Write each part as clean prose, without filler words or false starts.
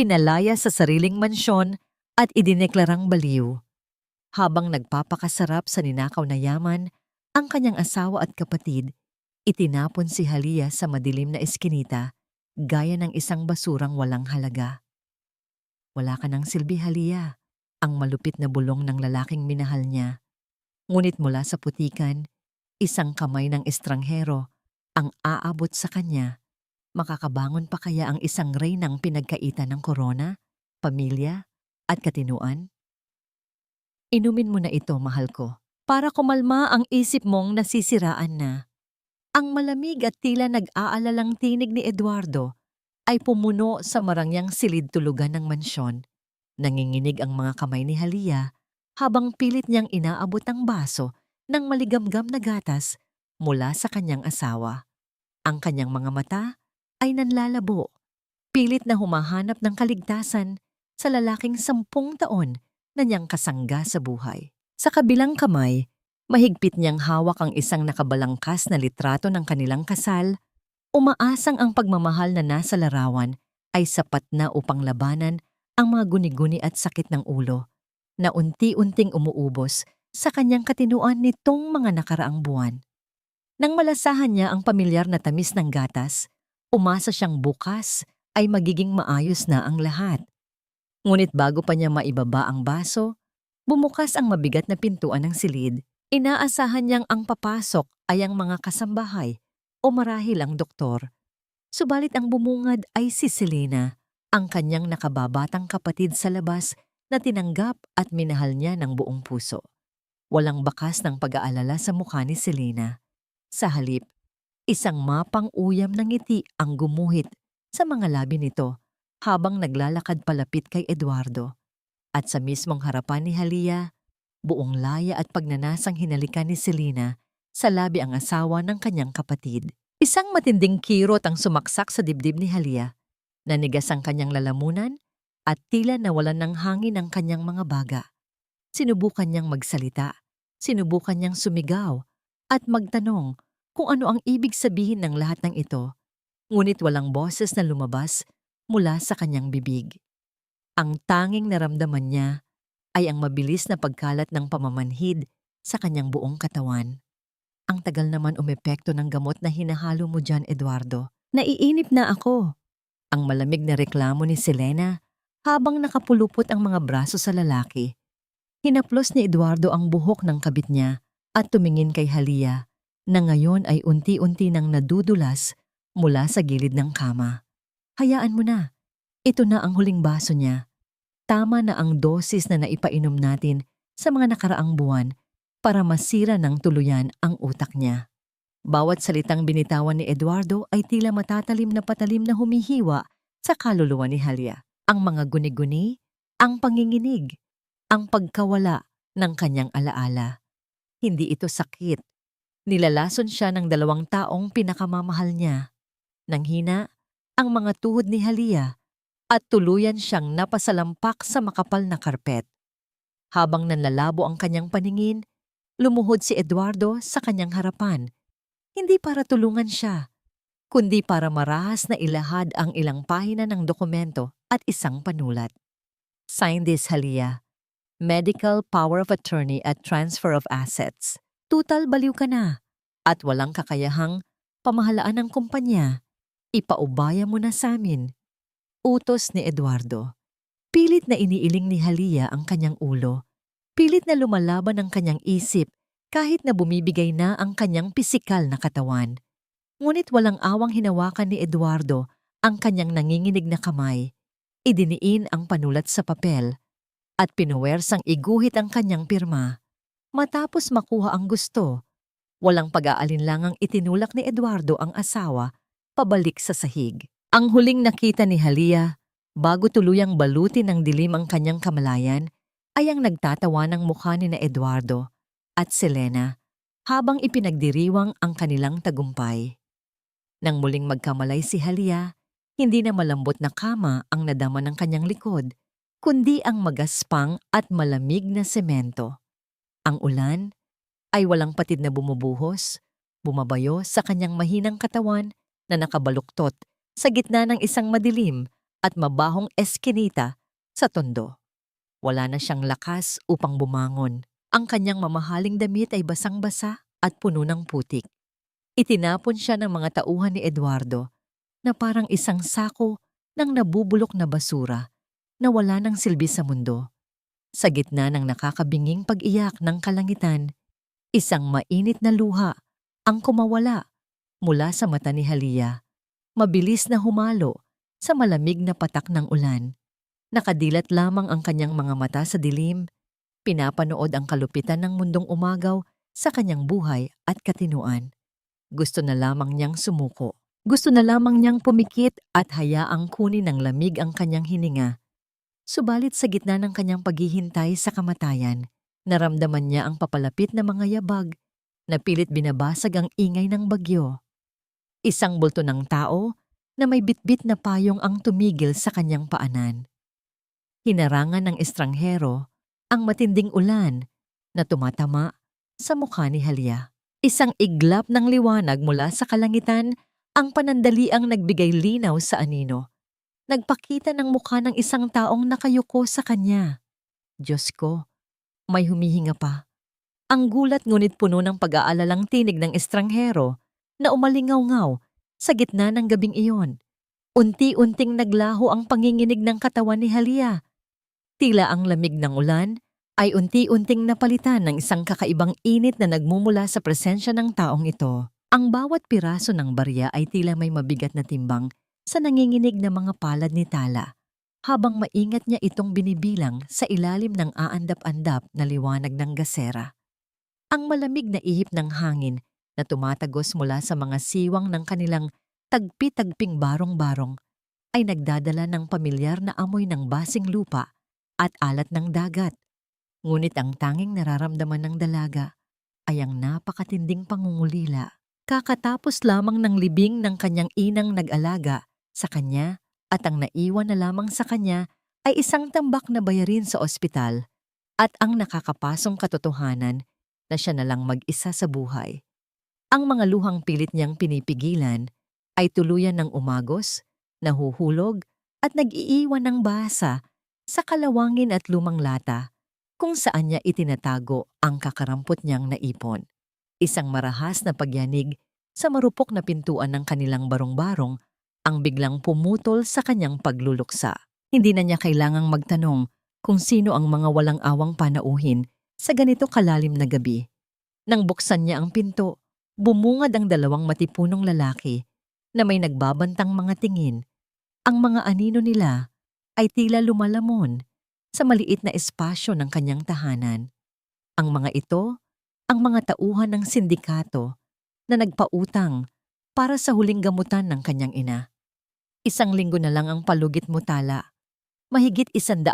pinalaya sa sariling mansyon at idineklarang baliw. Habang nagpapakasarap sa ninakaw na yaman, ang kanyang asawa at kapatid, itinapon si Halia sa madilim na eskinita, gaya ng isang basurang walang halaga. Wala ka ng silbi, Halia, ang malupit na bulong ng lalaking minahal niya. Ngunit mula sa putikan, isang kamay ng estranghero ang aabot sa kanya. Makakabangon pa kaya ang isang reynang pinagkaitan ng korona, pamilya, at katinuan? Inumin mo na ito, mahal ko, para kumalma ang isip mong nasisiraan na. Ang malamig at tila nag-aalalang tinig ni Eduardo ay pumuno sa marangyang silid-tulugan ng mansyon. Nanginginig ang mga kamay ni Halia habang pilit niyang inaabot ang baso ng maligamgam na gatas mula sa kanyang asawa. Ang kanyang mga mata ay nanlalabo, pilit na humahanap ng kaligtasan sa lalaking 10 taon na niyang kasangga sa buhay. Sa kabilang kamay, mahigpit niyang hawak ang isang nakabalangkas na litrato ng kanilang kasal, umaasang ang pagmamahal na nasa larawan ay sapat na upang labanan ang mga guni-guni at sakit ng ulo na unti-unting umuubos sa kanyang katinuan nitong mga nakaraang buwan. Nang malasahan niya ang pamilyar na tamis ng gatas, umasa siyang bukas ay magiging maayos na ang lahat. Ngunit bago pa niya maibaba ang baso, bumukas ang mabigat na pintuan ng silid. Inaasahan niyang ang papasok ay ang mga kasambahay o marahil ang doktor. Subalit ang bumungad ay si Selena, ang kanyang nakababatang kapatid sa labas na tinanggap at minahal niya ng buong puso. Walang bakas ng pag-aalala sa mukha ni Selena. Sa halip, isang mapang uyam ng ngiti ang gumuhit sa mga labi nito habang naglalakad palapit kay Eduardo. At sa mismong harapan ni Halia, buong laya at pagnanasang hinalikan ni Selena sa labi ang asawa ng kanyang kapatid. Isang matinding kirot ang sumaksak sa dibdib ni Halia. Nanigas ang kanyang lalamunan at tila nawalan ng hangin ang kanyang mga baga. Sinubukan niyang magsalita, sinubukan niyang sumigaw at magtanong kung ano ang ibig sabihin ng lahat ng ito, ngunit walang boses na lumabas mula sa kanyang bibig. Ang tanging naramdaman niya ay ang mabilis na pagkalat ng pamamanhid sa kanyang buong katawan. Ang tagal naman umepekto ng gamot na hinahalo mo dyan, Eduardo. Naiinip na ako. Ang malamig na reklamo ni Selena habang nakapulupot ang mga braso sa lalaki. Hinaplos ni Eduardo ang buhok ng kabit niya at tumingin kay Halia na ngayon ay unti-unti nang nadudulas mula sa gilid ng kama. Hayaan mo na. Ito na ang huling baso niya. Tama na ang dosis na naipainom natin sa mga nakaraang buwan para masira ng tuluyan ang utak niya. Bawat salitang binitawan ni Eduardo ay tila matatalim na patalim na humihiwa sa kaluluwa ni Halia. Ang mga guni-guni, ang panginginig, ang pagkawala ng kanyang alaala. Hindi ito sakit. Nilalason siya ng 2 taong pinakamamahal niya. Nang hina, ang mga tuhod ni Halia at tuluyan siyang napasalampak sa makapal na karpet. Habang nanlalabo ang kanyang paningin, lumuhod si Eduardo sa kanyang harapan. Hindi para tulungan siya, kundi para marahas na ilahad ang ilang pahina ng dokumento at isang panulat. Sign this, Halia. Medical Power of Attorney at Transfer of Assets. Tutal baliw ka na at walang kakayahang pamahalaan ng kumpanya. Ipaubaya mo na sa amin. Utos ni Eduardo. Pilit na iniiling ni Halia ang kanyang ulo. Pilit na lumalaban ang kanyang isip kahit na bumibigay na ang kanyang pisikal na katawan. Ngunit walang awang hinawakan ni Eduardo ang kanyang nanginginig na kamay. Idiniin ang panulat sa papel at pinuwersang iguhit ang kanyang pirma. Matapos makuha ang gusto, walang pag-aalinlangang itinulak ni Eduardo ang asawa pabalik sa sahig. Ang huling nakita ni Halia, bago tuluyang balutin ng dilim ang kanyang kamalayan, ay ang nagtatawa ng mukha ni na Eduardo at Selena habang ipinagdiriwang ang kanilang tagumpay. Nang muling magkamalay si Halia, hindi na malambot na kama ang nadama ng kanyang likod, kundi ang magaspang at malamig na semento. Ang ulan ay walang patid na bumubuhos, bumabayo sa kanyang mahinang katawan na nakabaluktot sa gitna ng isang madilim at mabahong eskinita sa tondo. Wala na siyang lakas upang bumangon. Ang kanyang mamahaling damit ay basang-basa at puno ng putik. Itinapon siya ng mga tauhan ni Eduardo na parang isang sako ng nabubulok na basura na wala ng silbi sa mundo. Sa gitna ng nakakabinging pag-iyak ng kalangitan, isang mainit na luha ang kumawala mula sa mata ni Halia. Mabilis na humalo sa malamig na patak ng ulan. Nakadilat lamang ang kanyang mga mata sa dilim, pinapanood ang kalupitan ng mundong umagaw sa kanyang buhay at katinuan. Gusto na lamang niyang sumuko. Gusto na lamang niyang pumikit at hayaang kunin ng lamig ang kanyang hininga. Subalit sa gitna ng kanyang paghihintay sa kamatayan, naramdaman niya ang papalapit na mga yabag na pilit binabasag ang ingay ng bagyo. Isang bulto ng tao na may bitbit na payong ang tumigil sa kanyang paanan. Hinarangan ng estranghero ang matinding ulan na tumatama sa mukha ni Halia. Isang iglap ng liwanag mula sa kalangitan ang panandaliang nagbigay linaw sa anino. Nagpakita ng mukha ng isang taong nakayuko sa kanya. Diyos ko, may humihinga pa. Ang gulat ngunit puno ng pag-aalalang tinig ng estranghero na umalingaw-ngaw sa gitna ng gabing iyon. Unti-unting naglaho ang panginginig ng katawan ni Halia. Tila ang lamig ng ulan ay unti-unting napalitan ng isang kakaibang init na nagmumula sa presensya ng taong ito. Ang bawat piraso ng barya ay tila may mabigat na timbang sa nanginginig na mga palad ni Tala, habang maingat niya itong binibilang sa ilalim ng aandap-andap na liwanag ng gasera. Ang malamig na ihip ng hangin na tumatagos mula sa mga siwang ng kanilang tagpi-tagping barong-barong ay nagdadala ng pamilyar na amoy ng basing lupa at alat ng dagat. Ngunit ang tanging nararamdaman ng dalaga ay ang napakatinding pangungulila. Kakatapos lamang ng libing ng kanyang inang nag-alaga sa kanya at ang naiwan na lamang sa kanya ay isang tambak na bayarin sa ospital at ang nakakapasong katotohanan na siya na lang mag-isa sa buhay. Ang mga luhang pilit niyang pinipigilan ay tuluyan ng umagos, nahuhulog at nag-iiwan ng basa sa kalawangin at lumang lata kung saan niya itinatago ang kakarampot niyang naipon. Isang marahas na pagyanig sa marupok na pintuan ng kanilang barong-barong ang biglang pumutol sa kanyang pagluluksa. Hindi na niya kailangang magtanong kung sino ang mga walang awang panauhin sa ganito kalalim na gabi. Nang buksan niya ang pinto, bumungad ang dalawang matipunong lalaki na may nagbabantang mga tingin. Ang mga anino nila ay tila lumalamon sa maliit na espasyo ng kanyang tahanan. Ang mga ito, ang mga tauhan ng sindikato na nagpautang para sa huling gamutan ng kanyang ina. 1 linggo na lang ang palugit mo, Tala. Mahigit 100,000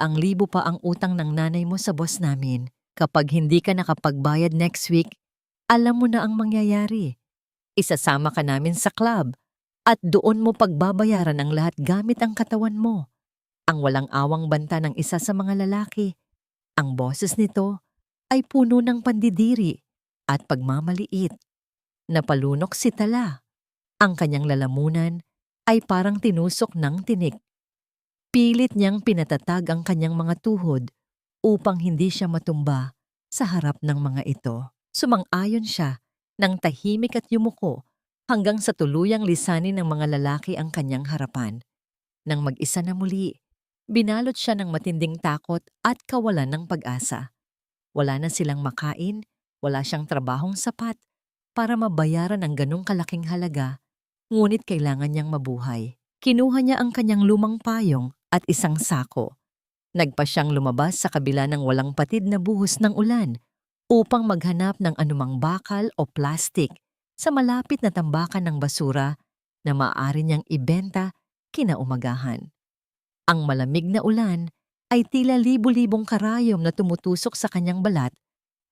pa ang utang ng nanay mo sa boss namin. Kapag hindi ka nakapagbayad next week, alam mo na ang mangyayari. Isasama ka namin sa club at doon mo pagbabayaran ang lahat gamit ang katawan mo. Ang walang awang banta ng isa sa mga lalaki. Ang boses nito ay puno ng pandidiri at pagmamaliit. Napalunok si Tala. Ang kanyang lalamunan ay parang tinusok ng tinik. Pilit niyang pinatatag ang kanyang mga tuhod upang hindi siya matumba sa harap ng mga ito. Sumang-ayon siya ng tahimik at yumuko hanggang sa tuluyang lisanin ng mga lalaki ang kanyang harapan. Nang mag-isa na muli, binalot siya ng matinding takot at kawalan ng pag-asa. Wala na silang makain, wala siyang trabahong sapat para mabayaran ang ganong kalaking halaga, ngunit kailangan niyang mabuhay. Kinuha niya ang kanyang lumang payong at isang sako. Nagpa siyang lumabas sa kabila ng walang patid na buhos ng ulan upang maghanap ng anumang bakal o plastik sa malapit na tambakan ng basura na maaari niyang ibenta kinaumagahan. Ang malamig na ulan ay tila libu-libong karayom na tumutusok sa kanyang balat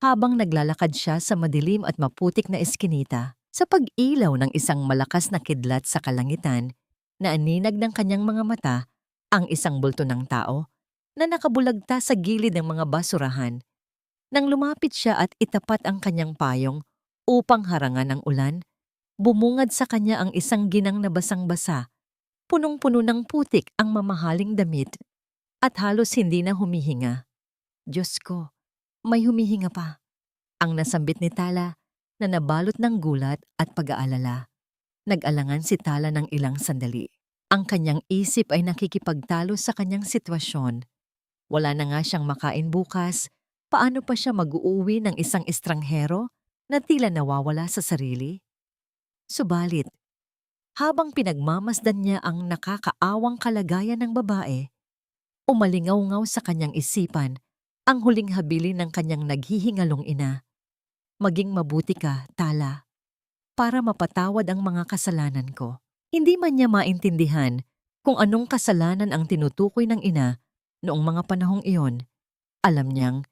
habang naglalakad siya sa madilim at maputik na eskinita. Sa pag-ilaw ng isang malakas na kidlat sa kalangitan, naaninag ng kanyang mga mata ang isang bulto ng tao na nakabulagta sa gilid ng mga basurahan. Nang lumapit siya at itapat ang kanyang payong upang harangan ang ulan, bumungad sa kanya ang isang ginang na basang-basa Punong-puno ng putik ang mamahaling damit at halos hindi na humihinga. Diyos ko, may humihinga pa. Ang nasambit ni Tala na nabalot ng gulat at pag-aalala. Nag-alangan si Tala ng ilang sandali. Ang kanyang isip ay nakikipagtalo sa kanyang sitwasyon. Wala na nga siyang makain bukas. Paano pa siya mag-uuwi ng isang estranghero na tila nawawala sa sarili? Subalit, habang pinagmamasdan niya ang nakakaawang kalagayan ng babae, umalingaw-ngaw sa kanyang isipan ang huling habilin ng kanyang naghihingalong ina. Maging mabuti ka, Tala, para mapatawad ang mga kasalanan ko. Hindi man niya maintindihan kung anong kasalanan ang tinutukoy ng ina noong mga panahong iyon. Alam niyang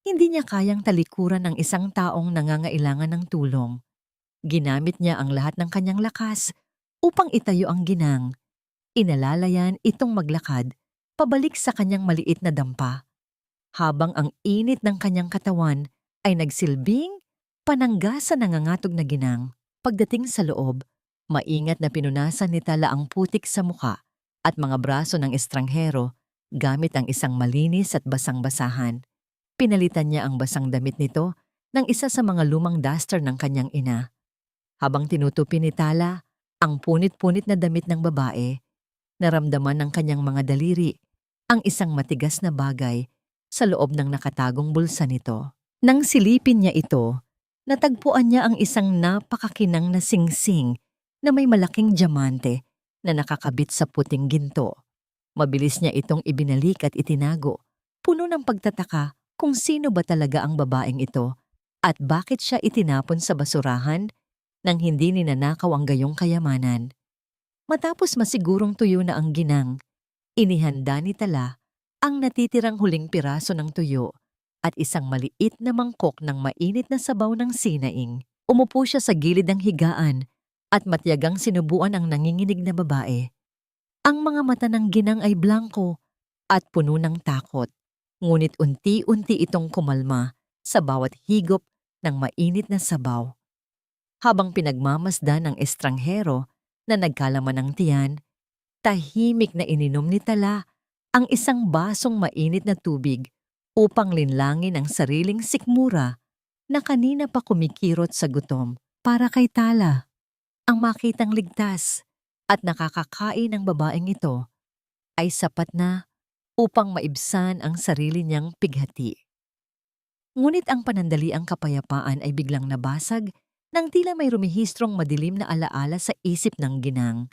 hindi niya kayang talikuran ng isang taong nangangailangan ng tulong. Ginamit niya ang lahat ng kanyang lakas upang itayo ang ginang. Inalalayan itong maglakad pabalik sa kanyang maliit na dampa. Habang ang init ng kanyang katawan ay nagsilbing panangga sa nangangatog na ginang. Pagdating sa loob, maingat na pinunasan ni Tala ang putik sa muka at mga braso ng estranghero gamit ang isang malinis at basang-basahan. Pinalitan niya ang basang damit nito ng isa sa mga lumang duster ng kanyang ina. Habang tinutupi ni Tala ang punit-punit na damit ng babae, naramdaman ng kanyang mga daliri ang isang matigas na bagay sa loob ng nakatagong bulsa nito. Nang silipin niya ito, natagpuan niya ang isang napakakinang na singsing na may malaking diamante na nakakabit sa puting ginto. Mabilis niya itong ibinalik at itinago, puno ng pagtataka kung sino ba talaga ang babaeng ito at bakit siya itinapon sa basurahan nang hindi ninanakaw ang gayong kayamanan. Matapos masigurong tuyo na ang ginang, inihanda ni Tala ang natitirang huling piraso ng tuyo at isang maliit na mangkok ng mainit na sabaw ng sinaing. Umupo siya sa gilid ng higaan at matyagang sinubuan ang nanginginig na babae. Ang mga mata ng ginang ay blanko at puno ng takot, ngunit unti-unti itong kumalma sa bawat higop ng mainit na sabaw. Habang pinagmamasdan ng estranghero na nagkalaman ng tiyan, tahimik na ininom ni Tala ang isang basong mainit na tubig upang linlangin ang sariling sikmura na kanina pa kumikirot sa gutom. Para kay Tala, ang makitang ligtas at nakakakain ng babaeng ito ay sapat na upang maibsan ang sarili niyang pighati. Ngunit ang panandaliang kapayapaan ay biglang nabasag nang tila may rumihistrong madilim na alaala sa isip ng ginang.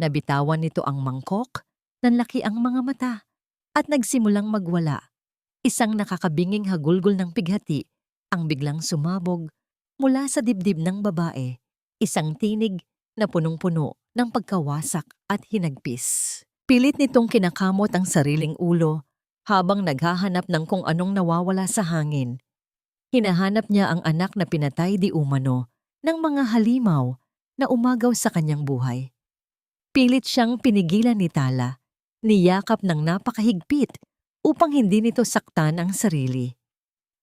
Nabitawan nito ang mangkok, nanlaki ang mga mata, at nagsimulang magwala. Isang nakakabinging hagulgol ng pighati ang biglang sumabog mula sa dibdib ng babae, isang tinig na punong-puno ng pagkawasak at hinagpis. Pilit nitong kinakamot ang sariling ulo habang naghahanap ng kung anong nawawala sa hangin. Hinahanap niya ang anak na pinatay di umano ng mga halimaw na umagaw sa kanyang buhay. Pilit siyang pinigilan ni Tala, niyakap ng napakahigpit upang hindi nito saktan ang sarili.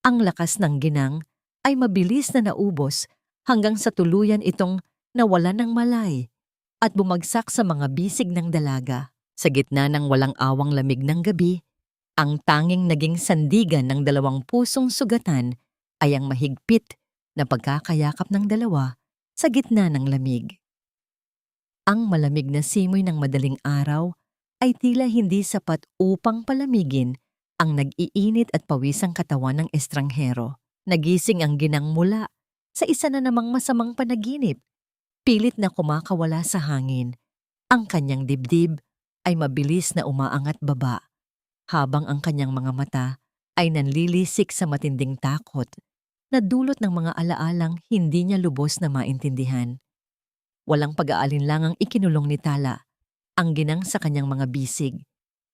Ang lakas ng ginang ay mabilis na naubos hanggang sa tuluyan itong nawalan ng malay at bumagsak sa mga bisig ng dalaga. Sa gitna ng walang awang lamig ng gabi, ang tanging naging sandigan ng dalawang pusong sugatan ay ang mahigpit na pagkakayakap ng dalawa sa gitna ng lamig. Ang malamig na simoy ng madaling araw ay tila hindi sapat upang palamigin ang nag-iinit at pawisang katawan ng estranghero. Nagising ang ginang mula sa isa na namang masamang panaginip, pilit na kumakawala sa hangin. Ang kanyang dibdib ay mabilis na umaangat baba, habang ang kanyang mga mata ay nanlilisik sa matinding takot na dulot ng mga alaalang hindi niya lubos na maintindihan. Walang pag-aalinlangang ikinulong ni Tala ang ginang sa kanyang mga bisig.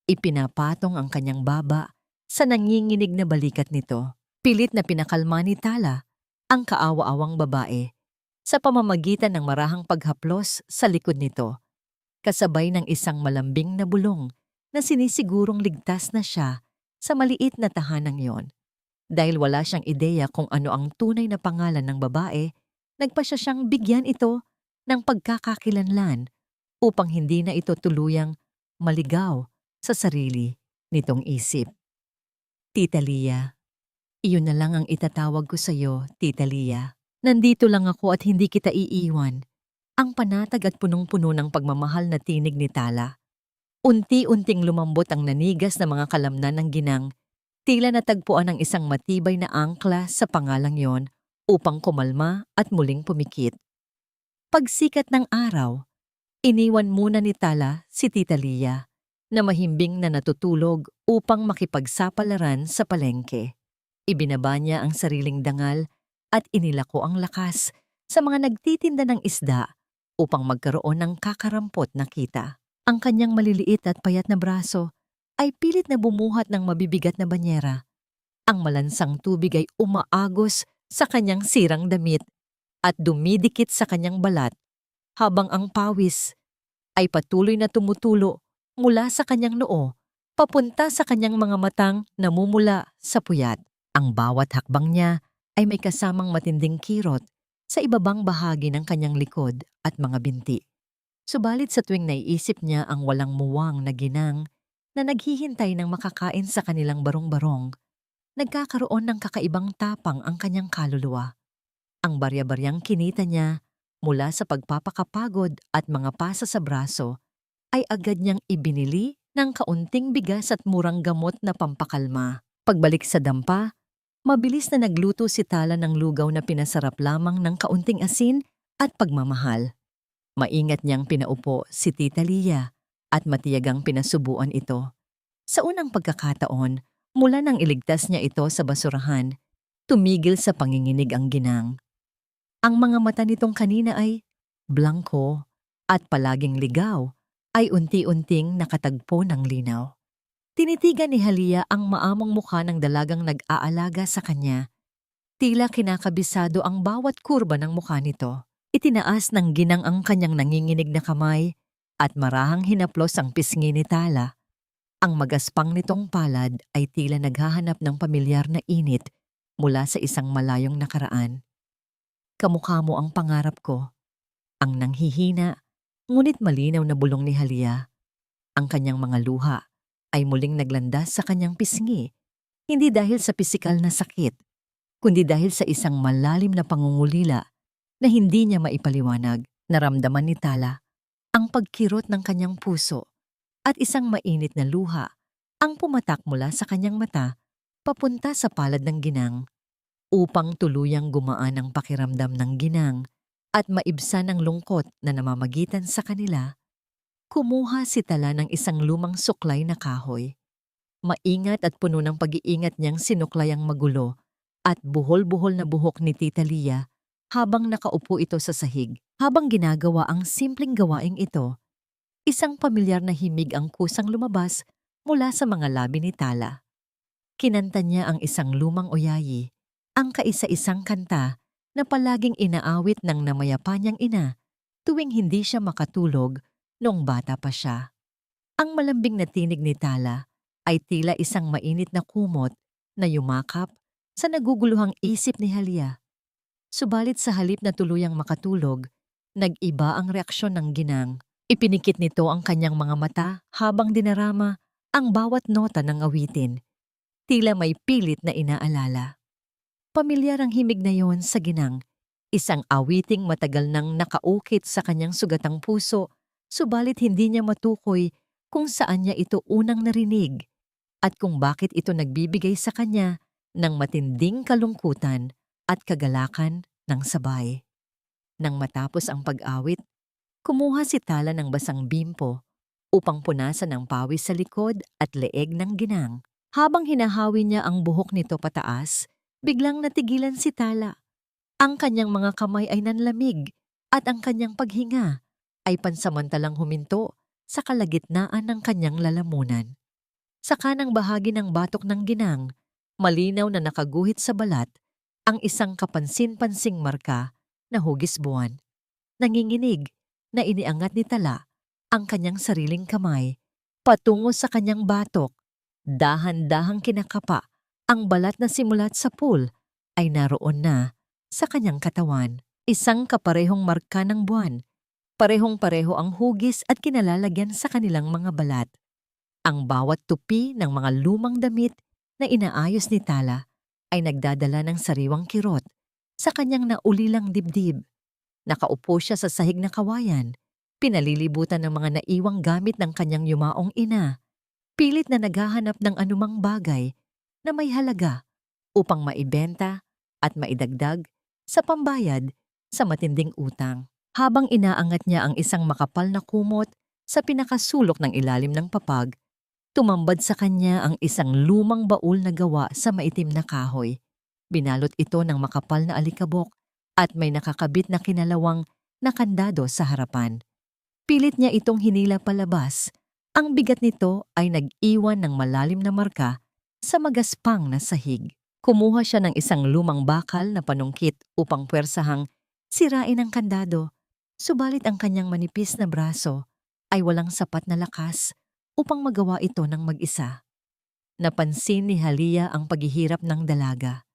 Ipinapatong ang kanyang baba sa nanginginig na balikat nito. Pilit na pinakalma ni Tala ang kaawa-awang babae sa pamamagitan ng marahang paghaplos sa likod nito, kasabay ng isang malambing na bulong na sinisigurong ligtas na siya sa maliit na tahanang yon. Dahil wala siyang ideya kung ano ang tunay na pangalan ng babae, nagpasya siyang bigyan ito ng pagkakakilanlan upang hindi na ito tuluyang maligaw sa sarili nitong isip. Tita Lia, iyon na lang ang itatawag ko sa iyo, Tita Lia. Nandito lang ako at hindi kita iiwan. Ang panatag at punong-puno ng pagmamahal na tinig ni Tala. Unti-unting lumambot ang nanigas na mga kalamnan ng ginang, tila natagpuan ng isang matibay na angkla sa pangalang yon upang kumalma at muling pumikit. Pagsikat ng araw, iniwan muna ni Tala si Tita Lia na mahimbing na natutulog upang makipagsapalaran sa palengke. Ibinaba niya ang sariling dangal at inilako ang lakas sa mga nagtitinda ng isda upang magkaroon ng kakarampot na kita. Ang kanyang maliliit at payat na braso ay pilit na bumuhat ng mabibigat na banyera. Ang malansang tubig ay umaagos sa kanyang sirang damit at dumidikit sa kanyang balat habang ang pawis ay patuloy na tumutulo mula sa kanyang noo papunta sa kanyang mga matang namumula sa puyat. Ang bawat hakbang niya ay may kasamang matinding kirot sa ibabang bahagi ng kanyang likod at mga binti. Subalit sa tuwing naiisip niya ang walang muwang na ginang na naghihintay ng makakain sa kanilang barong-barong, nagkakaroon ng kakaibang tapang ang kanyang kaluluwa. Ang barya-baryang kinita niya mula sa pagpapakapagod at mga pasa sa braso ay agad niyang ibinili ng kaunting bigas at murang gamot na pampakalma. Pagbalik sa dampa, mabilis na nagluto si Tala ng lugaw na pinasarap lamang ng kaunting asin at pagmamahal. Maingat niyang pinaupo si Tita Lia at matiyagang pinasubuan ito. Sa unang pagkakataon, mula nang iligtas niya ito sa basurahan, tumigil sa panginginig ang ginang. Ang mga mata nitong kanina ay blangko at palaging ligaw ay unti-unting nakatagpo ng linaw. Tinitigan ni Halia ang maamong mukha ng dalagang nag-aalaga sa kanya. Tila kinakabisado ang bawat kurba ng mukha nito. Itinaas ng ginang ang kanyang nanginginig na kamay at marahang hinaplos ang pisngi ni Tala. Ang magaspang nitong palad ay tila naghahanap ng pamilyar na init mula sa isang malayong nakaraan. Kamukha mo ang pangarap ko. Ang nanghihina, ngunit malinaw na bulong ni Halia. Ang kanyang mga luha ay muling naglandas sa kanyang pisngi, hindi dahil sa pisikal na sakit, kundi dahil sa isang malalim na pangungulila na hindi niya maipaliwanag. Naramdaman ni Tala ang pagkirot ng kanyang puso at isang mainit na luha ang pumatak mula sa kanyang mata papunta sa palad ng ginang. Upang tuluyang gumaan ang pakiramdam ng ginang at maibsan ang lungkot na namamagitan sa kanila, kumuha si Tala ng isang lumang suklay na kahoy. Maingat at puno ng pag-iingat niyang sinuklay ang magulo at buhol-buhol na buhok ni Tita Lia habang nakaupo ito sa sahig. Habang ginagawa ang simpleng gawaing ito, isang pamilyar na himig ang kusang lumabas mula sa mga labi ni Tala. Kinanta niya ang isang lumang oyayi, ang kaisa-isang kanta na palaging inaawit ng namayapa niyang ina tuwing hindi siya makatulog noong bata pa siya. Ang malambing na tinig ni Tala ay tila isang mainit na kumot na yumakap sa naguguluhang isip ni Halia. Subalit sa halip na tuluyang makatulog, nag-iba ang reaksyon ng ginang. Ipinikit nito ang kanyang mga mata habang dinarama ang bawat nota ng awitin. Tila may pilit na inaalala. Pamilyar ang himig na yon sa ginang, isang awiting matagal nang nakaukit sa kanyang sugatang puso, subalit hindi niya matukoy kung saan niya ito unang narinig at kung bakit ito nagbibigay sa kanya ng matinding kalungkutan at kagalakan ng sabay. Nang matapos ang pag-awit, kumuha si Tala ng basang bimpo upang punasan ang pawis sa likod at leeg ng ginang. Habang hinahawi niya ang buhok nito pataas, biglang natigilan si Tala. Ang kanyang mga kamay ay nanlamig at ang kanyang paghinga ay pansamantalang huminto sa kalagitnaan ng kanyang lalamunan. Sa kanang bahagi ng batok ng ginang, malinaw na nakaguhit sa balat ang isang kapansin-pansing marka na hugis buwan. Nanginginig na iniangat ni Tala ang kanyang sariling kamay patungo sa kanyang batok. Dahan-dahang kinakapa ang balat na simulat sa pool ay naroon na sa kanyang katawan. Isang kaparehong marka ng buwan, Parehong-pareho ang hugis at kinalalagyan sa kanilang mga balat. Ang bawat tupi ng mga lumang damit na inaayos ni Tala ay nagdadala ng sariwang kirot sa kanyang naulilang dibdib. Nakaupo siya sa sahig na kawayan, pinalilibutan ng mga naiwang gamit ng kanyang yumaong ina, pilit na naghahanap ng anumang bagay na may halaga upang maibenta at maidagdag sa pambayad sa matinding utang. Habang inaangat niya ang isang makapal na kumot sa pinakasulok ng ilalim ng papag, tumambad sa kanya ang isang lumang baul na gawa sa maitim na kahoy. Binalot ito ng makapal na alikabok at may nakakabit na kinalawang na kandado sa harapan. Pilit niya itong hinila palabas. Ang bigat nito ay nag-iwan ng malalim na marka sa magaspang na sahig. Kumuha siya ng isang lumang bakal na panungkit upang puwersahang sirain ang kandado, subalit ang kanyang manipis na braso ay walang sapat na lakas upang magawa ito ng mag-isa. Napansin ni Halia ang paghihirap ng dalaga.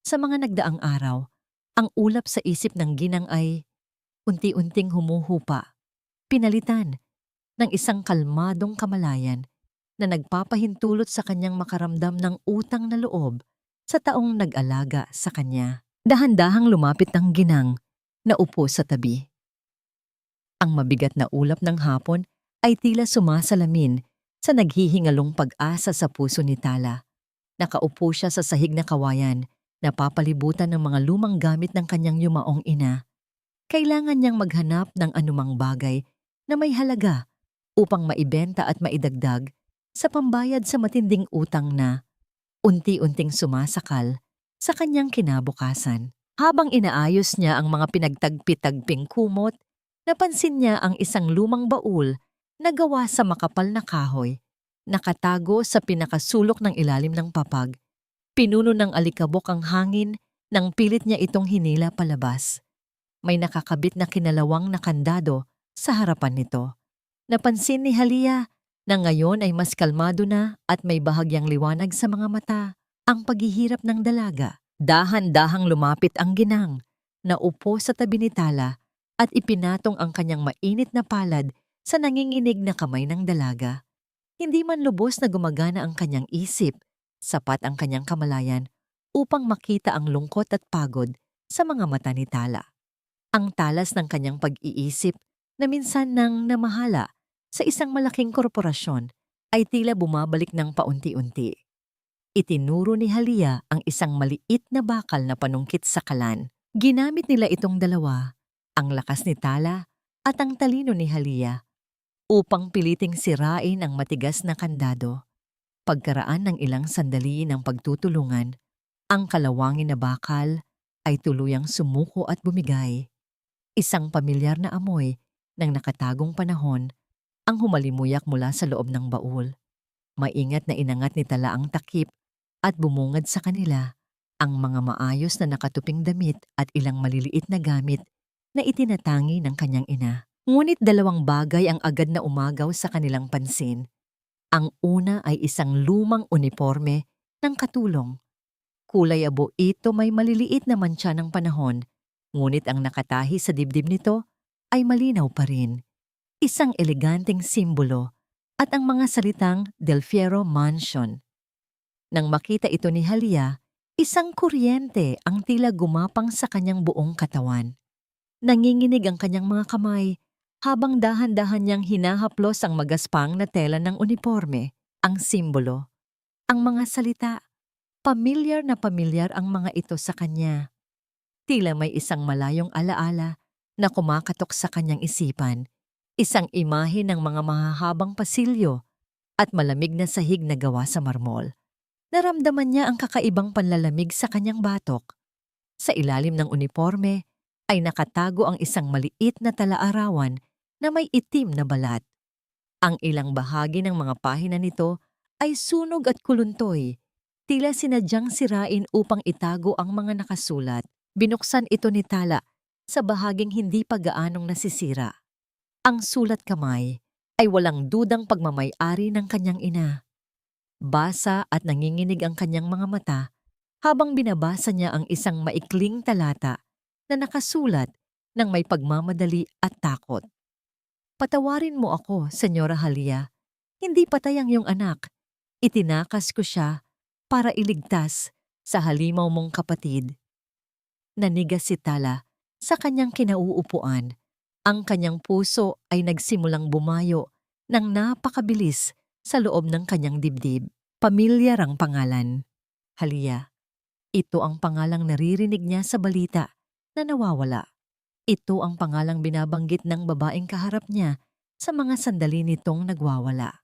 Sa mga nagdaang araw, ang ulap sa isip ng ginang ay unti-unting humuhupa, pinalitan ng isang kalmadong kamalayan na nagpapahintulot sa kanyang makaramdam ng utang na loob sa taong nag-alaga sa kanya. Dahan-dahang lumapit ng ginang na upo sa tabi. Ang mabigat na ulap ng hapon ay tila sumasalamin sa naghihingalong pag-asa sa puso ni Tala. Nakaupo siya sa sahig na kawayan, napapalibutan ng mga lumang gamit ng kanyang yumaong ina. Kailangan niyang maghanap ng anumang bagay na may halaga upang maibenta at maidagdag sa pambayad sa matinding utang na unti-unting sumasakal sa kanyang kinabukasan. Habang inaayos niya ang mga pinagtagpi-tagping kumot, napansin niya ang isang lumang baul na gawa sa makapal na kahoy, nakatago sa pinakasulok ng ilalim ng papag. Pinuno ng alikabok ang hangin nang pilit niya itong hinila palabas. May nakakabit na kinalawang na kandado sa harapan nito. Napansin ni Halia na ngayon ay mas kalmado na at may bahagyang liwanag sa mga mata ang paghihirap ng dalaga. Dahan-dahang lumapit ang ginang, naupo sa tabi ni Tala at ipinatong ang kanyang mainit na palad sa nanginginig na kamay ng dalaga. Hindi man lubos na gumagana ang kanyang isip, sapat ang kanyang kamalayan upang makita ang lungkot at pagod sa mga mata ni Tala. Ang talas ng kanyang pag-iisip na minsan nang namahala sa isang malaking korporasyon ay tila bumabalik ng paunti-unti. Itinuro ni Halia ang isang maliit na bakal na panungkit sa kalan. Ginamit nila itong dalawa, ang lakas ni Tala at ang talino ni Halia, upang piliting sirain ang matigas na kandado. Pagkaraan ng ilang sandali ng pagtutulungan, ang kalawangin na bakal ay tuluyang sumuko at bumigay. Isang pamilyar na amoy ng nakatagong panahon ang humalimuyak mula sa loob ng baul. Maingat na inangat ni Tala ang takip at bumungad sa kanila ang mga maayos na nakatuping damit at ilang maliliit na gamit na itinatangi ng kanyang ina. Ngunit dalawang bagay ang agad na umagaw sa kanilang pansin. Ang una ay isang lumang uniporme ng katulong. Kulay abo ito, may maliliit na mantsa ng panahon, ngunit ang nakatahi sa dibdib nito ay malinaw pa rin. Isang eleganteng simbolo at ang mga salitang Del Fierro Mansion. Nang makita ito ni Halia, isang kuryente ang tila gumapang sa kanyang buong katawan. Nanginginig ang kanyang mga kamay habang dahan-dahan niyang hinahaplos ang magaspang na tela ng uniforme, ang simbolo. Ang mga salita, pamilyar na pamilyar ang mga ito sa kanya. Tila may isang malayong alaala na kumakatok sa kanyang isipan, isang imahe ng mga mahahabang pasilyo at malamig na sahig na gawa sa marmol. Naramdaman niya ang kakaibang panlalamig sa kanyang batok. Sa ilalim ng uniforme ay nakatago ang isang maliit na talaarawan na may itim na balat. Ang ilang bahagi ng mga pahina nito ay sunog at kuluntoy, tila sinadyang sirain upang itago ang mga nakasulat. Binuksan ito ni Tala sa bahaging hindi pa gaanong nasisira. Ang sulat kamay ay walang dudang pagmamay-ari ng kanyang ina. Basa at nanginginig ang kanyang mga mata habang binabasa niya ang isang maikling talata na nakasulat ng may pagmamadali at takot. Patawarin mo ako, Senyora Halia. Hindi patay ang iyong anak. Itinakas ko siya para iligtas sa halimaw mong kapatid. Nanigas si Tala sa kanyang kinauupuan. Ang kanyang puso ay nagsimulang bumayo ng napakabilis sa loob ng kanyang dibdib. Pamilyar ang pangalan. Halia. Ito ang pangalang naririnig niya sa balita na nawawala. Ito ang pangalang binabanggit ng babaeng kaharap niya sa mga sandali nitong nagwawala.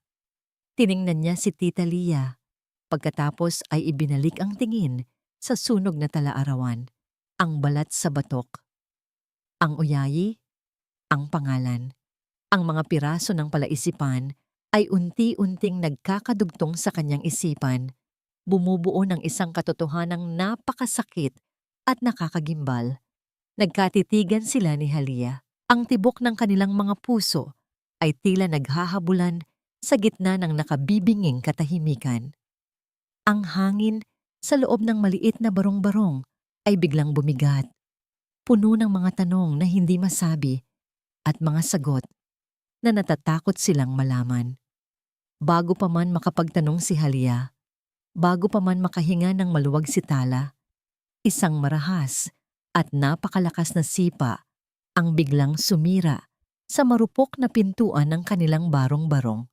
Tiningnan niya si Tita Lia. Pagkatapos ay ibinalik ang tingin sa sunog na talaarawan, ang balat sa batok, ang uyayi, ang pangalan. Ang mga piraso ng palaisipan ay unti-unting nagkakadugtong sa kanyang isipan, bumubuo ng isang katotohanang napakasakit at nakakagimbal. Nagkatitigan sila ni Halia. Ang tibok ng kanilang mga puso ay tila naghahabulan sa gitna ng nakabibinging katahimikan. Ang hangin sa loob ng maliit na barong-barong ay biglang bumigat, puno ng mga tanong na hindi masabi at mga sagot na natatakot silang malaman. Bago pa man makapagtanong si Halia, bago pa man makahinga ng maluwag si Tala, isang marahas at napakalakas na sipa ang biglang sumira sa marupok na pintuan ng kanilang barong-barong.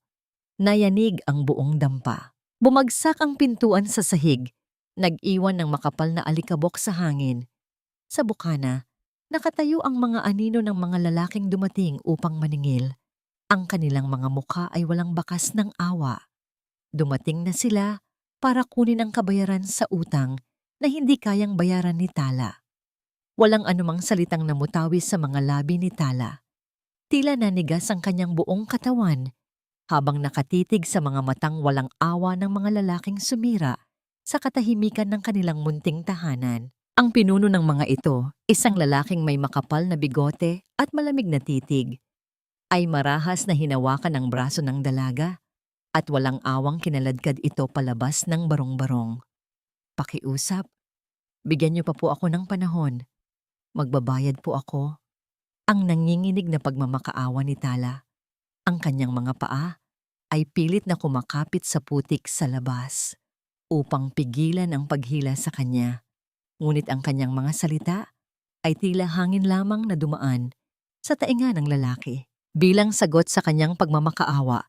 Nayanig ang buong dampa. Bumagsak ang pintuan sa sahig, nag-iwan ng makapal na alikabok sa hangin. Sa bukana, nakatayo ang mga anino ng mga lalaking dumating upang maningil. Ang kanilang mga mukha ay walang bakas ng awa. Dumating na sila para kunin ang kabayaran sa utang na hindi kayang bayaran ni Tala. Walang anumang salitang namutawi sa mga labi ni Tala. Tila nanigas ang kanyang buong katawan habang nakatitig sa mga matang walang awa ng mga lalaking sumira sa katahimikan ng kanilang munting tahanan. Ang pinuno ng mga ito, isang lalaking may makapal na bigote at malamig na titig, ay marahas na hinawakan ang braso ng dalaga at walang awang kinaladkad ito palabas ng barong-barong. Pakiusap, bigyan niyo pa po ako ng panahon. Magbabayad po ako. Ang nanginginig na pagmamakaawa ni Tala. Ang kanyang mga paa ay pilit na kumakapit sa putik sa labas upang pigilan ang paghila sa kanya. Ngunit ang kanyang mga salita ay tila hangin lamang na dumaan sa tainga ng lalaki. Bilang sagot sa kanyang pagmamakaawa,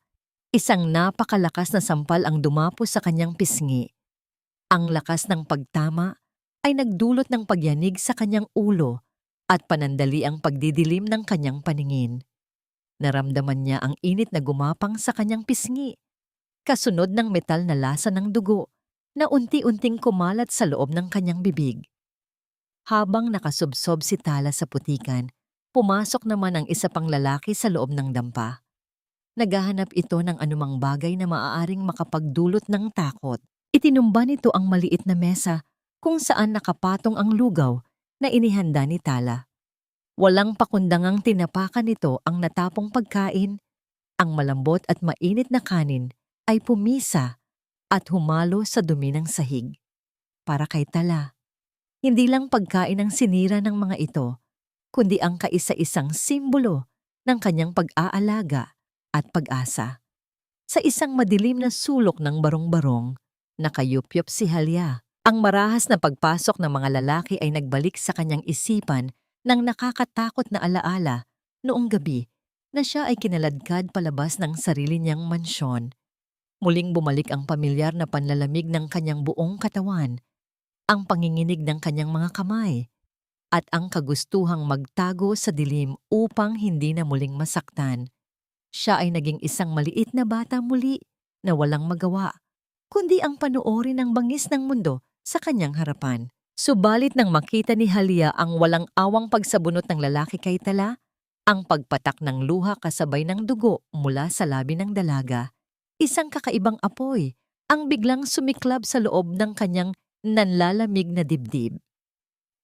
isang napakalakas na sampal ang dumapo sa kanyang pisngi. Ang lakas ng pagtama ay nagdulot ng pagyanig sa kanyang ulo at panandali ang pagdidilim ng kanyang paningin. Naramdaman niya ang init na gumapang sa kanyang pisngi, kasunod ng metal na lasa ng dugo na unti-unting kumalat sa loob ng kanyang bibig. Habang nakasubsob si Tala sa putikan, pumasok naman ang isa pang lalaki sa loob ng dampa. Naghahanap ito ng anumang bagay na maaaring makapagdulot ng takot. Itinumba nito ang maliit na mesa kung saan nakapatong ang lugaw na inihanda ni Tala. Walang pakundangang tinapakan nito ang natapong pagkain. Ang malambot at mainit na kanin ay pumisa at humalo sa dumi ng sahig. Para kay Tala, hindi lang pagkain ang sinira ng mga ito, kundi ang kaisa-isang simbolo ng kanyang pag-aalaga at pag-asa. Sa isang madilim na sulok ng barong-barong, nakayupyop si Halia. Ang marahas na pagpasok ng mga lalaki ay nagbalik sa kanyang isipan ng nakakatakot na alaala noong gabi na siya ay kinaladkad palabas ng sarili niyang mansyon. Muling bumalik ang pamilyar na panlalamig ng kanyang buong katawan, ang panginginig ng kanyang mga kamay, at ang kagustuhang magtago sa dilim upang hindi na muling masaktan. Siya ay naging isang maliit na bata muli na walang magawa, kundi ang panoorin ng bangis ng mundo sa kanyang harapan. Subalit nang makita ni Halia ang walang awang pagsabunot ng lalaki kay Tala, ang pagpatak ng luha kasabay ng dugo mula sa labi ng dalaga, isang kakaibang apoy ang biglang sumiklab sa loob ng kanyang nanlalamig na dibdib.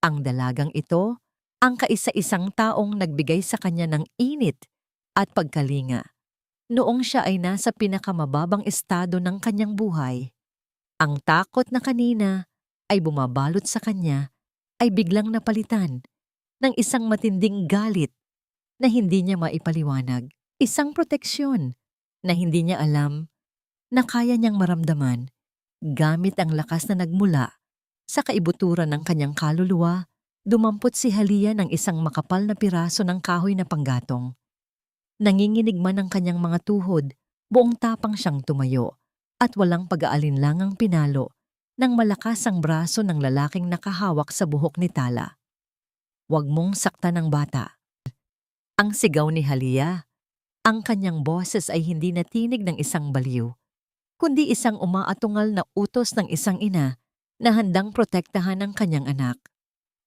Ang dalagang ito, ang kaisa-isang taong nagbigay sa kanya ng init at pagkalinga noong siya ay nasa pinakamababang estado ng kanyang buhay. Ang takot na kanina ay bumabalot sa kanya ay biglang napalitan ng isang matinding galit na hindi niya maipaliwanag. Isang proteksyon na hindi niya alam na kaya niyang maramdaman gamit ang lakas na nagmula sa kaibuturan ng kanyang kaluluwa. Dumampot si Halia ng isang makapal na piraso ng kahoy na panggatong. Nanginginig man ang kanyang mga tuhod, buong tapang siyang tumayo at walang pag-aalinlangang pinalo ng malakas ang braso ng lalaking nakahawak sa buhok ni Tala. "Huwag mong saktan ang bata." Ang sigaw ni Halia. Ang kanyang boses ay hindi natinig ng isang baliw, kundi isang umaatungal na utos ng isang ina na handang protektahan ang kanyang anak.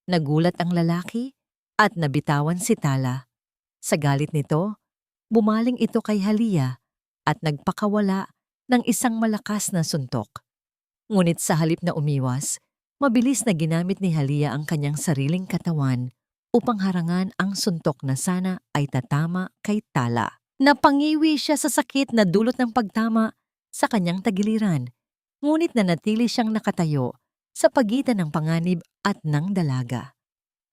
Nagulat ang lalaki at nabitawan si Tala. Sa galit nito, bumaling ito kay Halia at nagpakawala ng isang malakas na suntok. Ngunit sa halip na umiwas, mabilis na ginamit ni Halia ang kanyang sariling katawan upang harangan ang suntok na sana ay tatama kay Tala. Napangiwi siya sa sakit na dulot ng pagtama sa kanyang tagiliran, ngunit nanatili siyang nakatayo sa pagitan ng panganib at ng dalaga.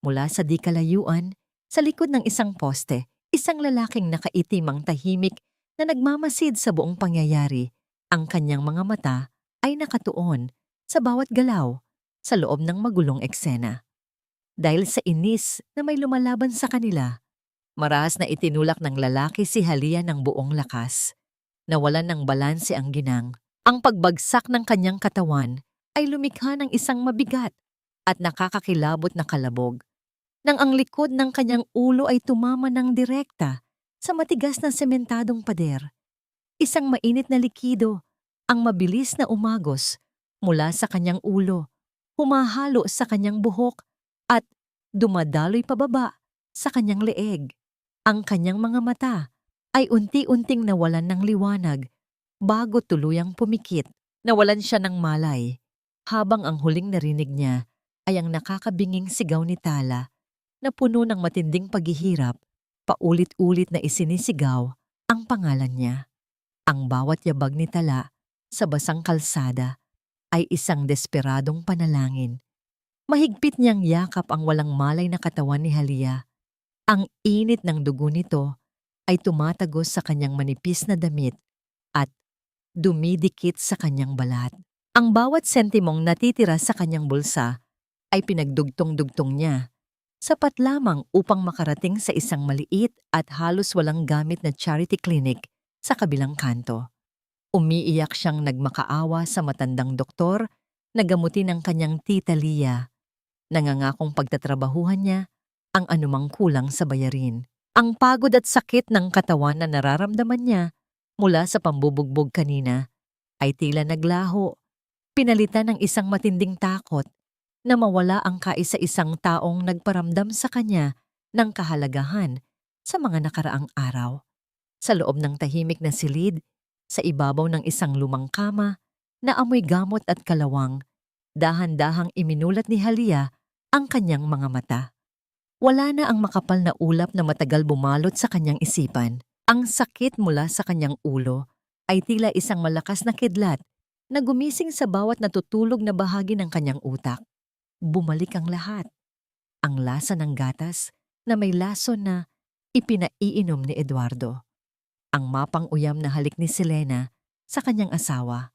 Mula sa di kalayuan, sa likod ng isang poste, isang lalaking nakaitimang tahimik na nagmamasid sa buong pangyayari. Ang kanyang mga mata ay nakatuon sa bawat galaw sa loob ng magulong eksena. Dahil sa inis na may lumalaban sa kanila, marahas na itinulak ng lalaki si Halia ng buong lakas. Nawalan ng balanse ang ginang. Ang pagbagsak ng kanyang katawan ay lumikha ng isang mabigat at nakakakilabot na kalabog, nang ang likod ng kanyang ulo ay tumama ng direkta sa matigas na sementadong pader. Isang mainit na likido ang mabilis na umagos mula sa kanyang ulo, humahalo sa kanyang buhok at dumadaloy pababa sa kanyang leeg. Ang kanyang mga mata ay unti-unting nawalan ng liwanag bago tuluyang pumikit. Nawalan siya ng malay habang ang huling narinig niya ay ang nakakabinging sigaw ni Tala na puno ng matinding paghihirap. Paulit-ulit na isinisigaw ang pangalan niya. Ang bawat yabag ni Tala sa basang kalsada ay isang desperadong panalangin. Mahigpit niyang yakap ang walang malay na katawan ni Halia. Ang init ng dugo nito ay tumatagos sa kanyang manipis na damit at dumidikit sa kanyang balat. Ang bawat sentimong natitira sa kanyang bulsa ay pinagdugtong-dugtong niya, sapat lamang upang makarating sa isang maliit at halos walang gamit na charity clinic sa kabilang kanto. Umiiyak siyang nagmakaawa sa matandang doktor na gamutin ang kanyang tita Lia. Nangangakong pagtatrabahuhan niya ang anumang kulang sa bayarin. Ang pagod at sakit ng katawan na nararamdaman niya mula sa pambubugbog kanina ay tila naglaho, pinalitan ng isang matinding takot na mawala ang kaisa-isang taong nagparamdam sa kanya ng kahalagahan sa mga nakaraang araw. Sa loob ng tahimik na silid, sa ibabaw ng isang lumang kama na amoy gamot at kalawang, dahan-dahang iminulat ni Halia ang kanyang mga mata. Wala na ang makapal na ulap na matagal bumalot sa kanyang isipan. Ang sakit mula sa kanyang ulo ay tila isang malakas na kidlat na gumising sa bawat natutulog na bahagi ng kanyang utak. Bumalik ang lahat. Ang lasa ng gatas na may lason na ipinaiinom ni Eduardo. Ang mapang-uyam na halik ni Selena sa kanyang asawa.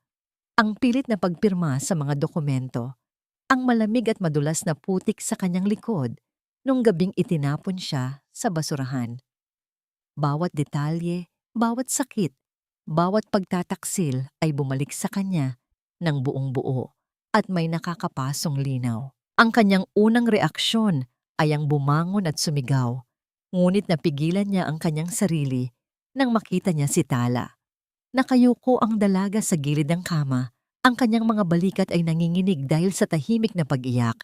Ang pilit na pagpirma sa mga dokumento. Ang malamig at madulas na putik sa kanyang likod nung gabing itinapon siya sa basurahan. Bawat detalye, bawat sakit, bawat pagtataksil ay bumalik sa kanya ng buong buo at may nakakapasong linaw. Ang kanyang unang reaksyon ay ang bumangon at sumigaw, ngunit napigilan niya ang kanyang sarili nang makita niya si Tala. Nakayuko ang dalaga sa gilid ng kama. Ang kanyang mga balikat ay nanginginig dahil sa tahimik na pag-iyak.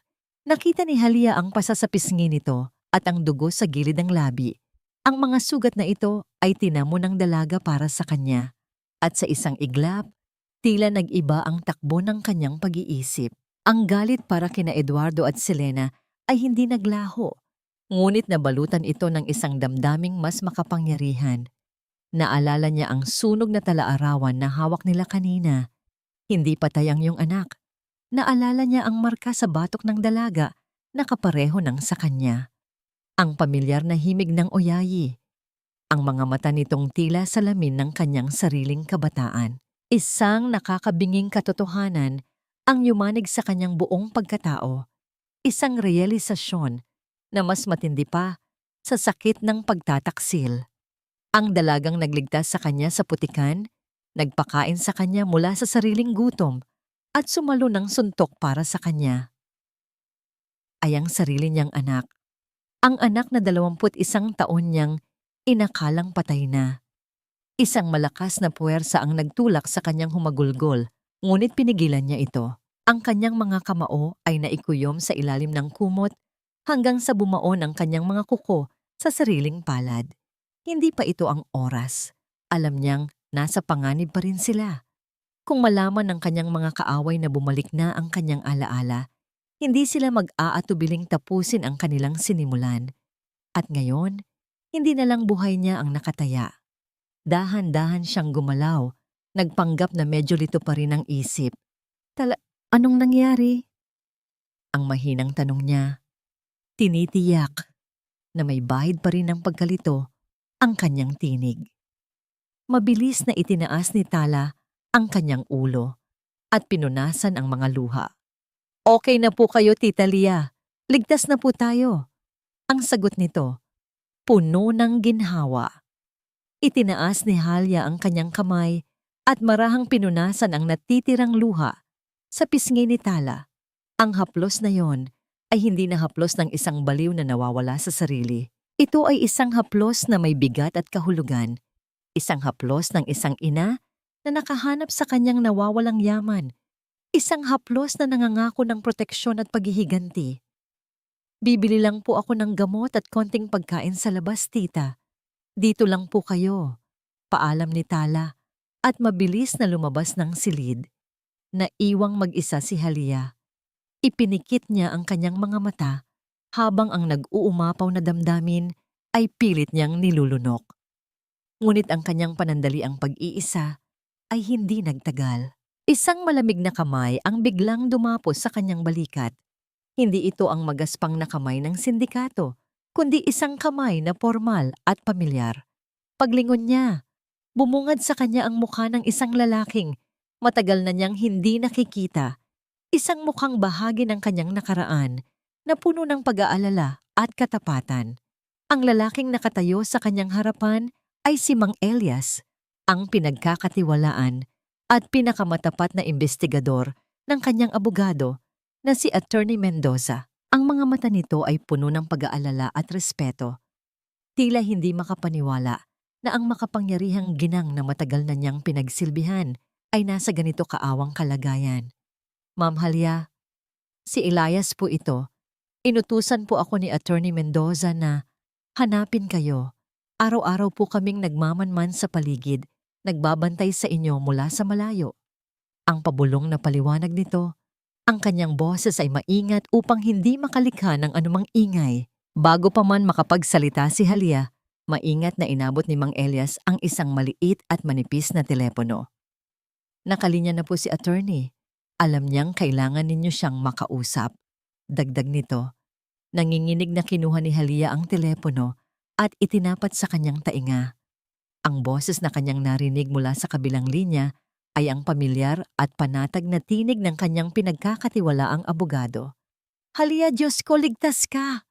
Nakita ni Halia ang pasa sa pisngi nito at ang dugo sa gilid ng labi. Ang mga sugat na ito ay tinamo ng dalaga para sa kanya. At sa isang iglap, tila nag-iba ang takbo ng kanyang pag-iisip. Ang galit para kina Eduardo at Selena ay hindi naglaho, ngunit nabalutan ito ng isang damdaming mas makapangyarihan. Naalala niya ang sunog na talaarawan na hawak nila kanina. Hindi patay ang iyong anak. Naalala niya ang marka sa batok ng dalaga na kapareho ng sa kanya. Ang pamilyar na himig ng oyayi. Ang mga mata nitong tila salamin ng kanyang sariling kabataan. Isang nakakabinging katotohanan ang yumanig sa kanyang buong pagkatao. Isang realisasyon na mas matindi pa sa sakit ng pagtataksil. Ang dalagang nagligtas sa kanya sa putikan, nagpakain sa kanya mula sa sariling gutom at sumalo ng suntok para sa kanya ay ang sarili niyang anak. Ang anak na 21 taon niyang inakalang patay na. Isang malakas na puwersa ang nagtulak sa kanyang humagulgol, ngunit pinigilan niya ito. Ang kanyang mga kamao ay naikuyom sa ilalim ng kumot hanggang sa bumaon ang kanyang mga kuko sa sariling palad. Hindi pa ito ang oras. Alam niyang nasa panganib pa rin sila. Kung malaman ng kanyang mga kaaway na bumalik na ang kanyang alaala, hindi sila mag-aatubiling tapusin ang kanilang sinimulan. At ngayon, hindi na lang buhay niya ang nakataya. Dahan-dahan siyang gumalaw, nagpanggap na medyo lito pa rin ang isip. Anong nangyari? Ang mahinang tanong niya. Tinitiyak na may bahid pa rin ng pagkalito ang kanyang tinig. Mabilis na itinaas ni Tala ang kanyang ulo at pinunasan ang mga luha. Okay na po kayo, Tita Lia. Ligtas na po tayo. Ang sagot nito, puno ng ginhawa. Itinaas ni Halya ang kanyang kamay at marahang pinunasan ang natitirang luha sa pisngi ni Tala. Ang haplos na yon ay hindi na haplos ng isang baliw na nawawala sa sarili. Ito ay isang haplos na may bigat at kahulugan. Isang haplos ng isang ina na nakahanap sa kanyang nawawalang yaman. Isang haplos na nangangako ng proteksyon at paghihiganti. Bibili lang po ako ng gamot at konting pagkain sa labas, tita. Dito lang po kayo. Paalam ni Tala at mabilis na lumabas ng silid. Naiwang mag-isa si Halya. Ipinikit niya ang kanyang mga mata habang ang nag-uumapaw na damdamin ay pilit niyang nilulunok. Ngunit ang kanyang panandaliang pag-iisa ay hindi nagtagal. Isang malamig na kamay ang biglang dumapos sa kanyang balikat. Hindi ito ang magaspang na kamay ng sindikato, kundi isang kamay na formal at pamilyar. Paglingon niya, bumungad sa kanya ang mukha ng isang lalaking matagal na niyang hindi nakikita. Isang mukhang bahagi ng kanyang nakaraan na puno ng pag-aalala at katapatan. Ang lalaking nakatayo sa kanyang harapan ay si Mang Elias, ang pinagkakatiwalaan at pinakamatapat na investigador ng kanyang abogado na si Attorney Mendoza. Ang mga mata nito ay puno ng pag-aalala at respeto. Tila hindi makapaniwala na ang makapangyarihang ginang na matagal na niyang pinagsilbihan ay nasa ganito kaawang kalagayan. Ma'am Halya, si Elias po ito. Inutusan po ako ni Attorney Mendoza na hanapin kayo. Araw-araw po kaming nagmamanman sa paligid, nagbabantay sa inyo mula sa malayo. Ang pabulong na paliwanag nito, ang kanyang boses ay maingat upang hindi makalikha ng anumang ingay. Bago pa man makapagsalita si Halya, maingat na inabot ni Mang Elias ang isang maliit at manipis na telepono. Nakalinya na po si attorney. Alam niyang kailangan ninyo siyang makausap. Dagdag nito, nanginginig na kinuha ni Halya ang telepono at itinapat sa kanyang tainga. Ang boses na kanyang narinig mula sa kabilang linya ay ang pamilyar at panatag na tinig ng kanyang pinagkakatiwalaang abogado. Halya, Diyos ko, ligtas ka!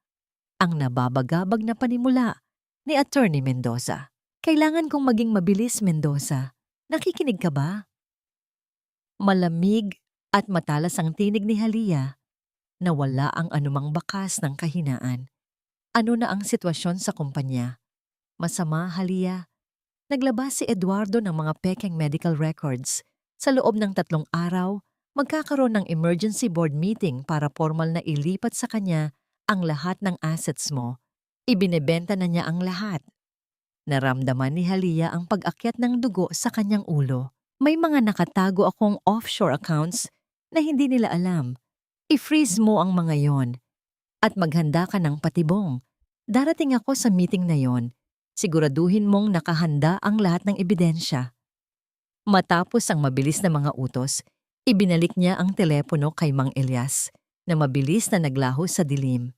Ang nababagabag na panimula ni Attorney Mendoza. Kailangan kong maging mabilis, Mendoza. Nakikinig ka ba? Malamig at matalas ang tinig ni Halya na wala ang anumang bakas ng kahinaan. Ano na ang sitwasyon sa kumpanya? Masama, Halya. Naglabas si Eduardo ng mga pekeng medical records. Sa loob ng 3 araw, magkakaroon ng emergency board meeting para formal na ilipat sa kanya ang lahat ng assets mo. Ibinebenta na niya ang lahat. Naramdaman ni Halya ang pag-akyat ng dugo sa kanyang ulo. May mga nakatago akong offshore accounts na hindi nila alam. I-freeze mo ang mga yon at maghanda ka ng patibong. Darating ako sa meeting na yon. Siguraduhin mong nakahanda ang lahat ng ebidensya. Matapos ang mabilis na mga utos, ibinalik niya ang telepono kay Mang Elias na mabilis na naglaho sa dilim.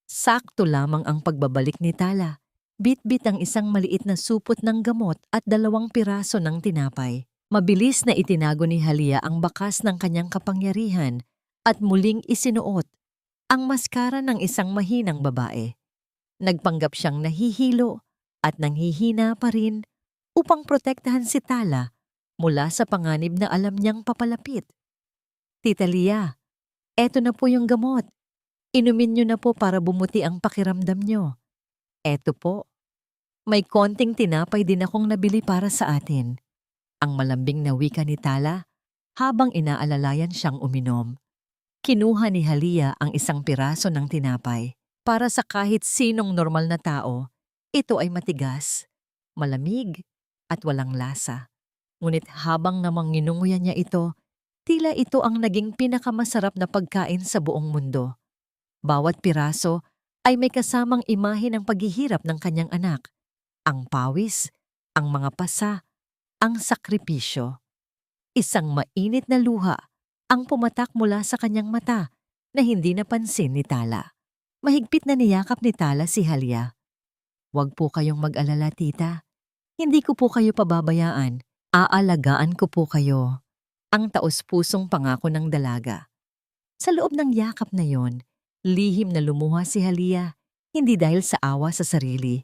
Sakto lamang ang pagbabalik ni Tala. Bit-bit ang isang maliit na supot ng gamot at 2 piraso ng tinapay. Mabilis na itinago ni Halia ang bakas ng kanyang kapangyarihan at muling isinuot ang maskara ng isang mahinang babae. Nagpanggap siyang nahihilo at nanghihina pa rin upang protektahan si Tala mula sa panganib na alam niyang papalapit. Tita Lia, eto na po yung gamot. Inumin niyo na po para bumuti ang pakiramdam niyo. Eto po, may konting tinapay din akong nabili para sa atin. Ang malambing na wika ni Tala habang inaalalayan siyang uminom. Kinuha ni Halia ang 1 piraso ng tinapay. Para sa kahit sinong normal na tao, ito ay matigas, malamig, at walang lasa. Ngunit habang namang nginunguya niya ito, tila ito ang naging pinakamasarap na pagkain sa buong mundo. Bawat piraso ay may kasamang imahe ng paghihirap ng kanyang anak. Ang pawis, ang mga pasa, ang sakripisyo. Isang mainit na luha ang pumatak mula sa kanyang mata na hindi napansin ni Tala. Mahigpit na niyakap ni Tala si Halia. Huwag po kayong mag-alala, tita. Hindi ko po kayo pababayaan. Aalagaan ko po kayo. Ang taos-pusong pangako ng dalaga. Sa loob ng yakap na yon, lihim na lumuha si Halia, hindi dahil sa awa sa sarili,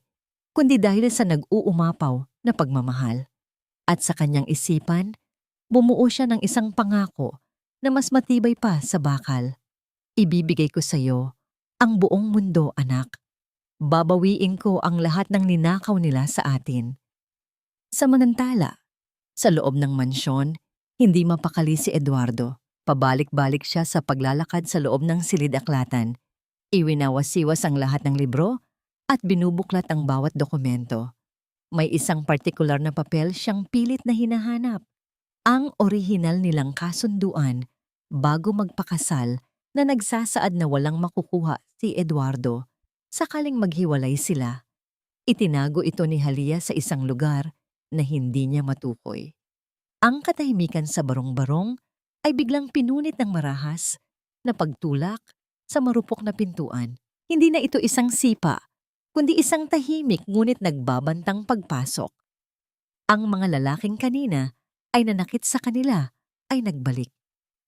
kundi dahil sa nag-uumapaw na pagmamahal. At sa kanyang isipan, bumuo siya ng isang pangako na mas matibay pa sa bakal. Ibibigay ko sa iyo ang buong mundo, anak. Babawiin ko ang lahat ng ninakaw nila sa atin. Samantala, sa loob ng mansyon, hindi mapakali si Eduardo. Pabalik-balik siya sa paglalakad sa loob ng silid-aklatan. Iwinawasiwas ang lahat ng libro at binubuklat ang bawat dokumento. May isang partikular na papel siyang pilit na hinahanap. Ang orihinal nilang kasunduan bago magpakasal na nagsasaad na walang makukuha si Eduardo sakaling maghiwalay sila. Itinago ito ni Halia sa isang lugar na hindi niya matukoy. Ang katahimikan sa barong-barong ay biglang pinunit ng marahas na pagtulak sa marupok na pintuan. Hindi na ito isang sipa, kundi isang tahimik ngunit nagbabantang pagpasok. Ang mga lalaking kanina ay nanakit sa kanila ay nagbalik.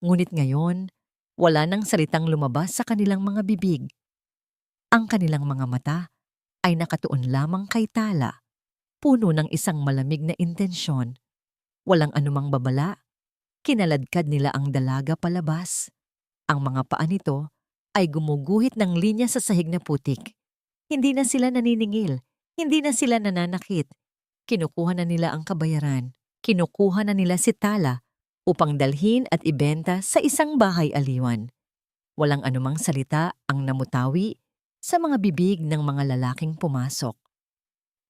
Ngunit ngayon, wala nang salitang lumabas sa kanilang mga bibig. Ang kanilang mga mata ay nakatuon lamang kay Tala, puno ng isang malamig na intensyon. Walang anumang babala, kinaladkad nila ang dalaga palabas. Ang mga paa nito ay gumuguhit ng linya sa sahig na putik. Hindi na sila naniningil, hindi na sila nananakit. Kinukuha na nila ang kabayaran. Kinukuha na nila si Tala upang dalhin at ibenta sa isang bahay aliwan. Walang anumang salita ang namutawi sa mga bibig ng mga lalaking pumasok.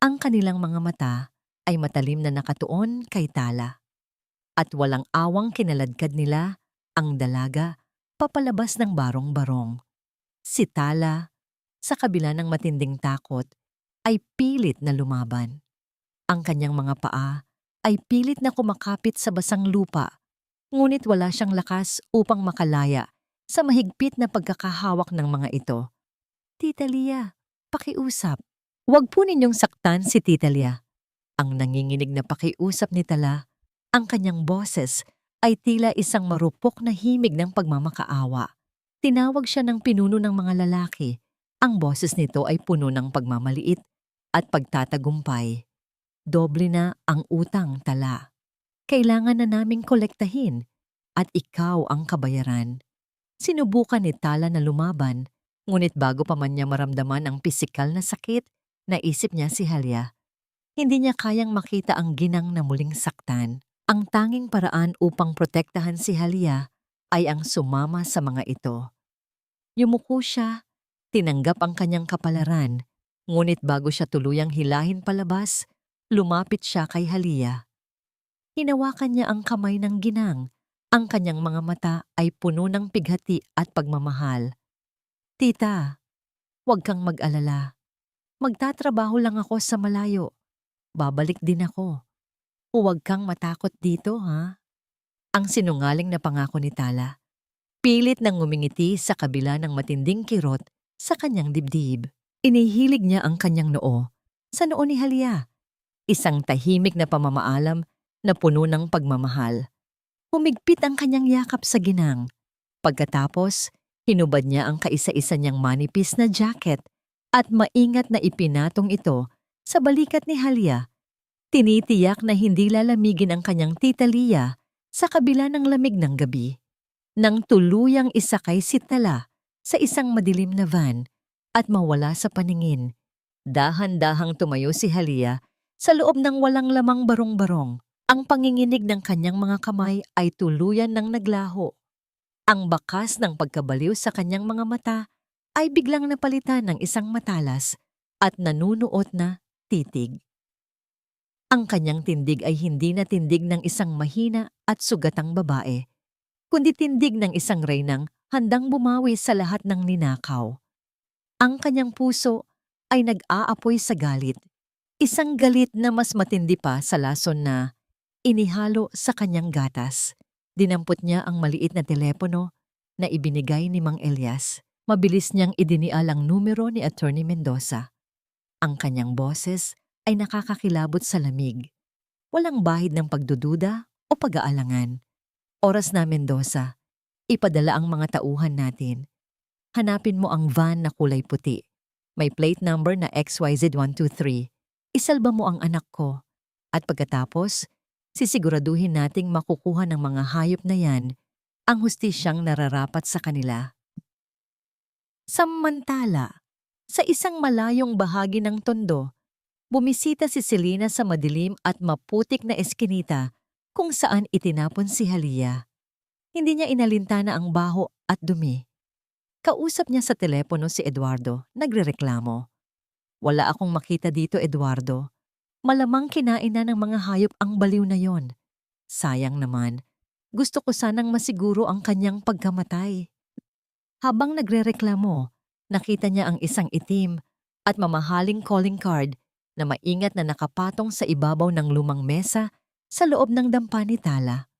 Ang kanilang mga mata ay matalim na nakatuon kay Tala. At walang awang kinaladkad nila ang dalaga papalabas ng barong-barong. Si Tala, sa kabila ng matinding takot, ay pilit na lumaban. Ang kanyang mga paa ay pilit na kumakapit sa basang lupa, ngunit wala siyang lakas upang makalaya sa mahigpit na pagkakahawak ng mga ito. Tita Lia, pakiusap. Huwag po ninyong saktan si Tita Lia. Ang nanginginig na pakiusap ni Tala, ang kanyang boses ay tila isang marupok na himig ng pagmamakaawa. Tinawag siya ng pinuno ng mga lalaki. Ang boses nito ay puno ng pagmamaliit at pagtatagumpay. Doble na ang utang, Tala. Kailangan na naming kolektahin at ikaw ang kabayaran. Sinubukan ni Tala na lumaban, ngunit bago pa man niya maramdaman ang pisikal na sakit, naisip niya si Halia. Hindi niya kayang makita ang ginang na muling saktan. Ang tanging paraan upang protektahan si Halia ay ang sumama sa mga ito. Yumuko siya, tinanggap ang kanyang kapalaran, ngunit bago siya tuluyang hilahin palabas, lumapit siya kay Halia. Hinawakan niya ang kamay ng ginang. Ang kanyang mga mata ay puno ng pighati at pagmamahal. Tita, huwag kang mag-alala. Magtatrabaho lang ako sa malayo. Babalik din ako. Huwag kang matakot dito, ha? Ang sinungaling na pangako ni Tala. Pilit nang ngumingiti sa kabila ng matinding kirot sa kanyang dibdib. Inihilig niya ang kanyang noo sa noo ni Halia. Isang tahimik na pamamaalam na puno ng pagmamahal. Humigpit ang kanyang yakap sa ginang. Pagkatapos, hinubad niya ang kaisa-isa niyang manipis na jacket at maingat na ipinatong ito sa balikat ni Halia. Tinitiyak na hindi lalamigin ang kanyang tita Lia sa kabila ng lamig ng gabi. Nang tuluyang isakay si Tala sa isang madilim na van at mawala sa paningin, dahan-dahang tumayo si Halia sa loob ng walang lamang barong-barong. Ang panginginig ng kanyang mga kamay ay tuluyan ng naglaho. Ang bakas ng pagkabaliw sa kanyang mga mata ay biglang napalitan ng isang matalas at nanunuot na titig. Ang kanyang tindig ay hindi na tindig ng isang mahina at sugatang babae, kundi tindig ng isang reynang handang bumawi sa lahat ng ninakaw. Ang kanyang puso ay nag-aapoy sa galit, isang galit na mas matindi pa sa lason na inihalo sa kanyang gatas. Dinampot niya ang maliit na telepono na ibinigay ni Mang Elias. Mabilis niyang idinial ang numero ni Attorney Mendoza. Ang kanyang boses ay nakakakilabot sa lamig. Walang bahid ng pagdududa o pag-aalangan. Oras na, Mendoza. Ipadala ang mga tauhan natin. Hanapin mo ang van na kulay puti. May plate number na XYZ123. Isalba mo ang anak ko. At pagkatapos, sisiguraduhin nating makukuha ng mga hayop na yan ang hustisyang nararapat sa kanila. Samantala, sa isang malayong bahagi ng tondo, bumisita si Selena sa madilim at maputik na eskinita kung saan itinapon si Halia. Hindi niya inalintana ang baho at dumi. Kausap niya sa telepono si Eduardo, nagrereklamo. Wala akong makita dito, Eduardo. Malamang kinain na ng mga hayop ang baliw na yon. Sayang naman, gusto ko sanang masiguro ang kanyang pagkamatay. Habang nagrereklamo, nakita niya ang isang itim at mamahaling calling card na maingat na nakapatong sa ibabaw ng lumang mesa sa loob ng dampa ni Tala.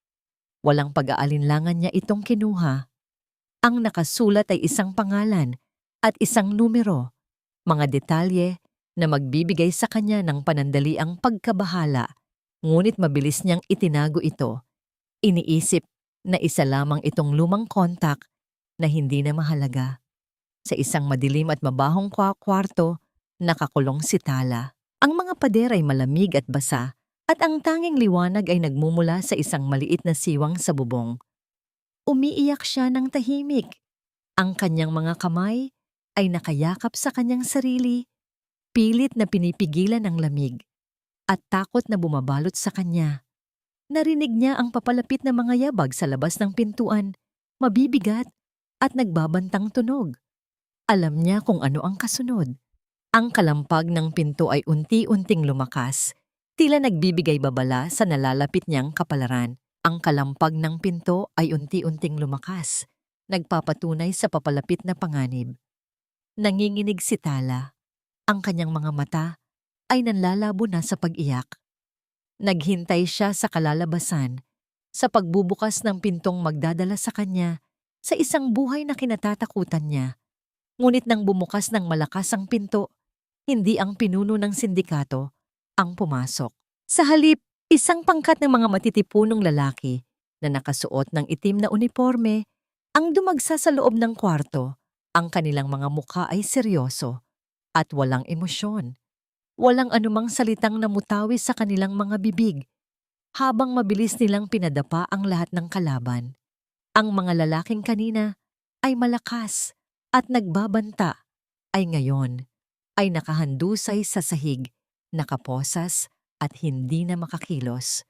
Walang pag-aalinlangan niya itong kinuha. Ang nakasulat ay isang pangalan at isang numero, mga detalye na magbibigay sa kanya ng panandaliang pagkabahala, ngunit mabilis niyang itinago ito. Iniisip na isa lamang itong lumang kontak na hindi na mahalaga. Sa isang madilim at mabahong kwarto, nakakulong si Tala. Ang mga pader ay malamig at basa at ang tanging liwanag ay nagmumula sa isang maliit na siwang sa bubong. Umiiyak siya ng tahimik. Ang kanyang mga kamay ay nakayakap sa kanyang sarili, pilit na pinipigilan ng lamig at takot na bumabalot sa kanya. Narinig niya ang papalapit na mga yabag sa labas ng pintuan, mabibigat at nagbabantang tunog. Alam niya kung ano ang kasunod. Ang kalampag ng pinto ay unti-unting lumakas, tila nagbibigay babala sa nalalapit niyang kapalaran. Ang kalampag ng pinto ay unti-unting lumakas, nagpapatunay sa papalapit na panganib. Nanginginig si Tala. Ang kanyang mga mata ay nanlalabo na sa pag-iyak. Naghintay siya sa kalalabasan, sa pagbubukas ng pintong magdadala sa kanya sa isang buhay na kinatatakutan niya. Ngunit nang bumukas ng malakas ang pinto, hindi ang pinuno ng sindikato ang pumasok. Sa halip, isang pangkat ng mga matitipunong lalaki na nakasuot ng itim na uniforme ang dumagsa sa loob ng kwarto. Ang kanilang mga mukha ay seryoso at walang emosyon. Walang anumang salitang namutawi sa kanilang mga bibig, habang mabilis nilang pinadapa ang lahat ng kalaban. Ang mga lalaking kanina ay malakas at nagbabanta ay ngayon ay nakahandusay sa sahig, nakaposas at hindi na makakilos.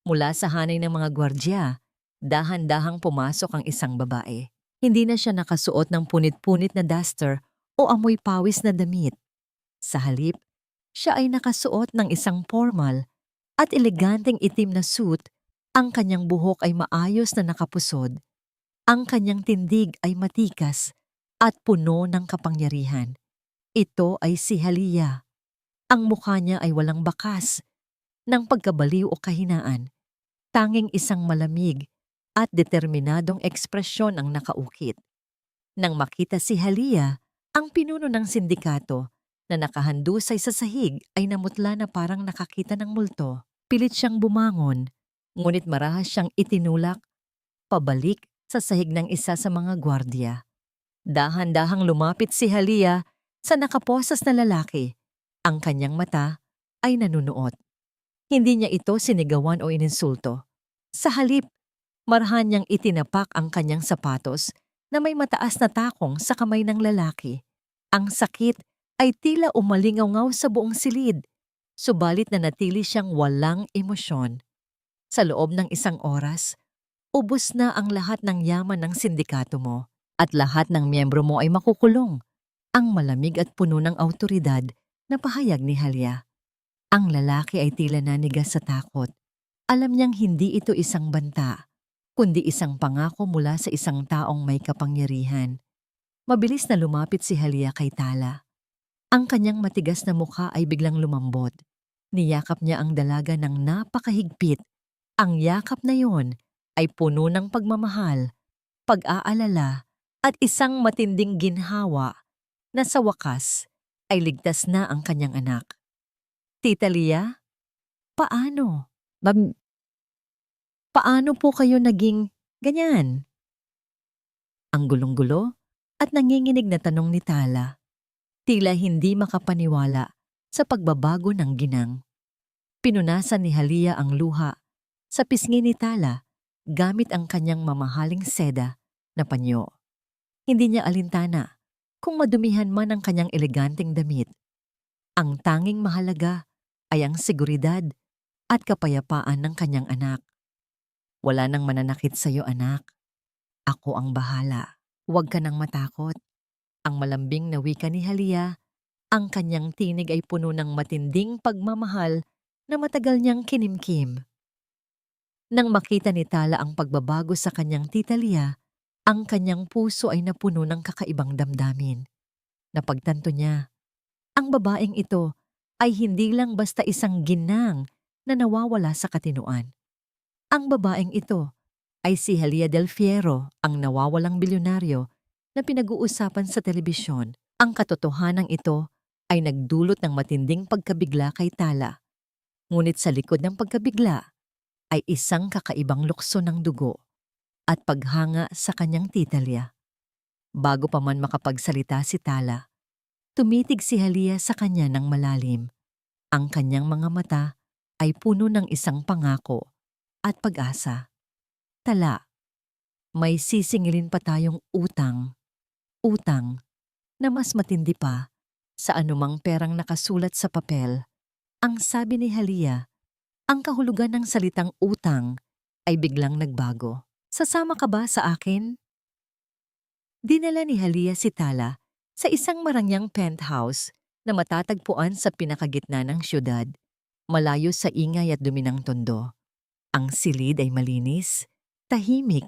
Mula sa hanay ng mga gwardya, dahan-dahang pumasok ang isang babae. Hindi na siya nakasuot ng punit-punit na duster o amoy pawis na damit. Sa halip, siya ay nakasuot ng isang formal at eleganteng itim na suit. Ang kanyang buhok ay maayos na nakapusod. Ang kanyang tindig ay matikas at puno ng kapangyarihan. Ito ay si Halia. Ang mukha niya ay walang bakas ng pagkabaliw o kahinaan. Tanging isang malamig at determinadong ekspresyon ang nakaukit. Nang makita si Halia, ang pinuno ng sindikato na nakahandusay sa sahig ay namutla na parang nakakita ng multo. Pilit siyang bumangon, ngunit marahas siyang itinulak pabalik sa sahig ng isa sa mga gwardiya. Dahan-dahang lumapit si Halia sa nakaposas na lalaki. Ang kanyang mata ay nanunuot. Hindi niya ito sinigawan o ininsulto. Sa halip, marhan niyang itinapak ang kanyang sapatos na may mataas na takong sa kamay ng lalaki. Ang sakit ay tila umalingaw sa buong silid, subalit nanatili siyang walang emosyon. Sa loob ng 1 oras, ubos na ang lahat ng yaman ng sindikato mo at lahat ng miyembro mo ay makukulong. Ang malamig at puno ng awtoridad na pahayag ni Halia. Ang lalaki ay tila nanigas sa takot. Alam niyang hindi ito isang banta, kundi isang pangako mula sa isang taong may kapangyarihan. Mabilis na lumapit si Halia kay Tala. Ang kanyang matigas na mukha ay biglang lumambot. Niyakap niya ang dalaga ng napakahigpit. Ang yakap na yon ay puno ng pagmamahal, pag-aalala at isang matinding ginhawa na sa wakas ay ligtas na ang kanyang anak. Tita Lia, paano? Paano po kayo naging ganyan? Ang gulong-gulo at nanginginig na tanong ni Tala. Tila hindi makapaniwala sa pagbabago ng ginang. Pinunasan ni Halia ang luha sa pisngi ni Tala gamit ang kanyang mamahaling seda na panyo. Hindi niya alintana kung madumihan man ang kanyang eleganteng damit. Ang tanging mahalaga ay ang seguridad at kapayapaan ng kanyang anak. Wala nang mananakit sa iyo, anak. Ako ang bahala. Huwag ka nang matakot. Ang malambing na wika ni Halia, ang kanyang tinig ay puno ng matinding pagmamahal na matagal niyang kinimkim. Nang makita ni Tala ang pagbabago sa kanyang tita Lia, ang kanyang puso ay napuno ng kakaibang damdamin. Napagtanto niya, ang babaeng ito ay hindi lang basta isang ginang na nawawala sa katinuan. Ang babaeng ito ay si Halia del Fierro, ang nawawalang bilyonaryo na pinag-uusapan sa telebisyon. Ang katotohanan ito ay nagdulot ng matinding pagkabigla kay Tala. Ngunit sa likod ng pagkabigla ay isang kakaibang lukso ng dugo at paghanga sa kanyang tita Lia. Bago pa man makapagsalita si Tala, tumitig si Halia sa kanya ng malalim. Ang kanyang mga mata ay puno ng isang pangako at pag-asa. Tala, may sisingilin pa tayong utang. Utang na mas matindi pa sa anumang perang nakasulat sa papel. Ang sabi ni Halia, ang kahulugan ng salitang utang ay biglang nagbago. Sasama ka ba sa akin? Dinala ni Halia si Tala sa isang marangyang penthouse na matatagpuan sa pinakagitna ng syudad, malayo sa ingay at dumi ng tondo. Ang silid ay malinis, tahimik,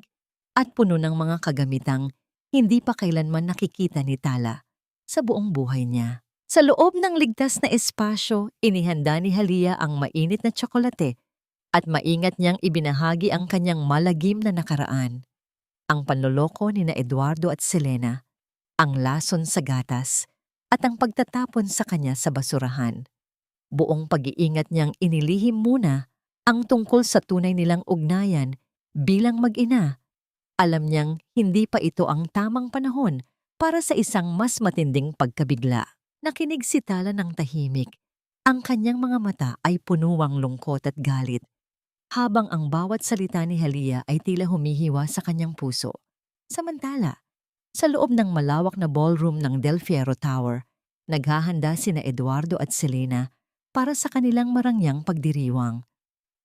at puno ng mga kagamitang hindi pa kailanman nakikita ni Tala sa buong buhay niya. Sa loob ng ligtas na espasyo, inihanda ni Halia ang mainit na tsokolate at maingat niyang ibinahagi ang kanyang malagim na nakaraan. Ang panloloko ni na Eduardo at Selena, ang lason sa gatas, at ang pagtatapon sa kanya sa basurahan. Buong pag-iingat niyang inilihim muna ang tungkol sa tunay nilang ugnayan bilang mag-ina. Alam niyang hindi pa ito ang tamang panahon para sa isang mas matinding pagkabigla. Nakinig si Tala ng tahimik. Ang kanyang mga mata ay punuwang lungkot at galit, habang ang bawat salita ni Halia ay tila humihiwa sa kanyang puso. Samantala, sa loob ng malawak na ballroom ng Del Fierro Tower, naghahanda sina Eduardo at Selena para sa kanilang marangyang pagdiriwang.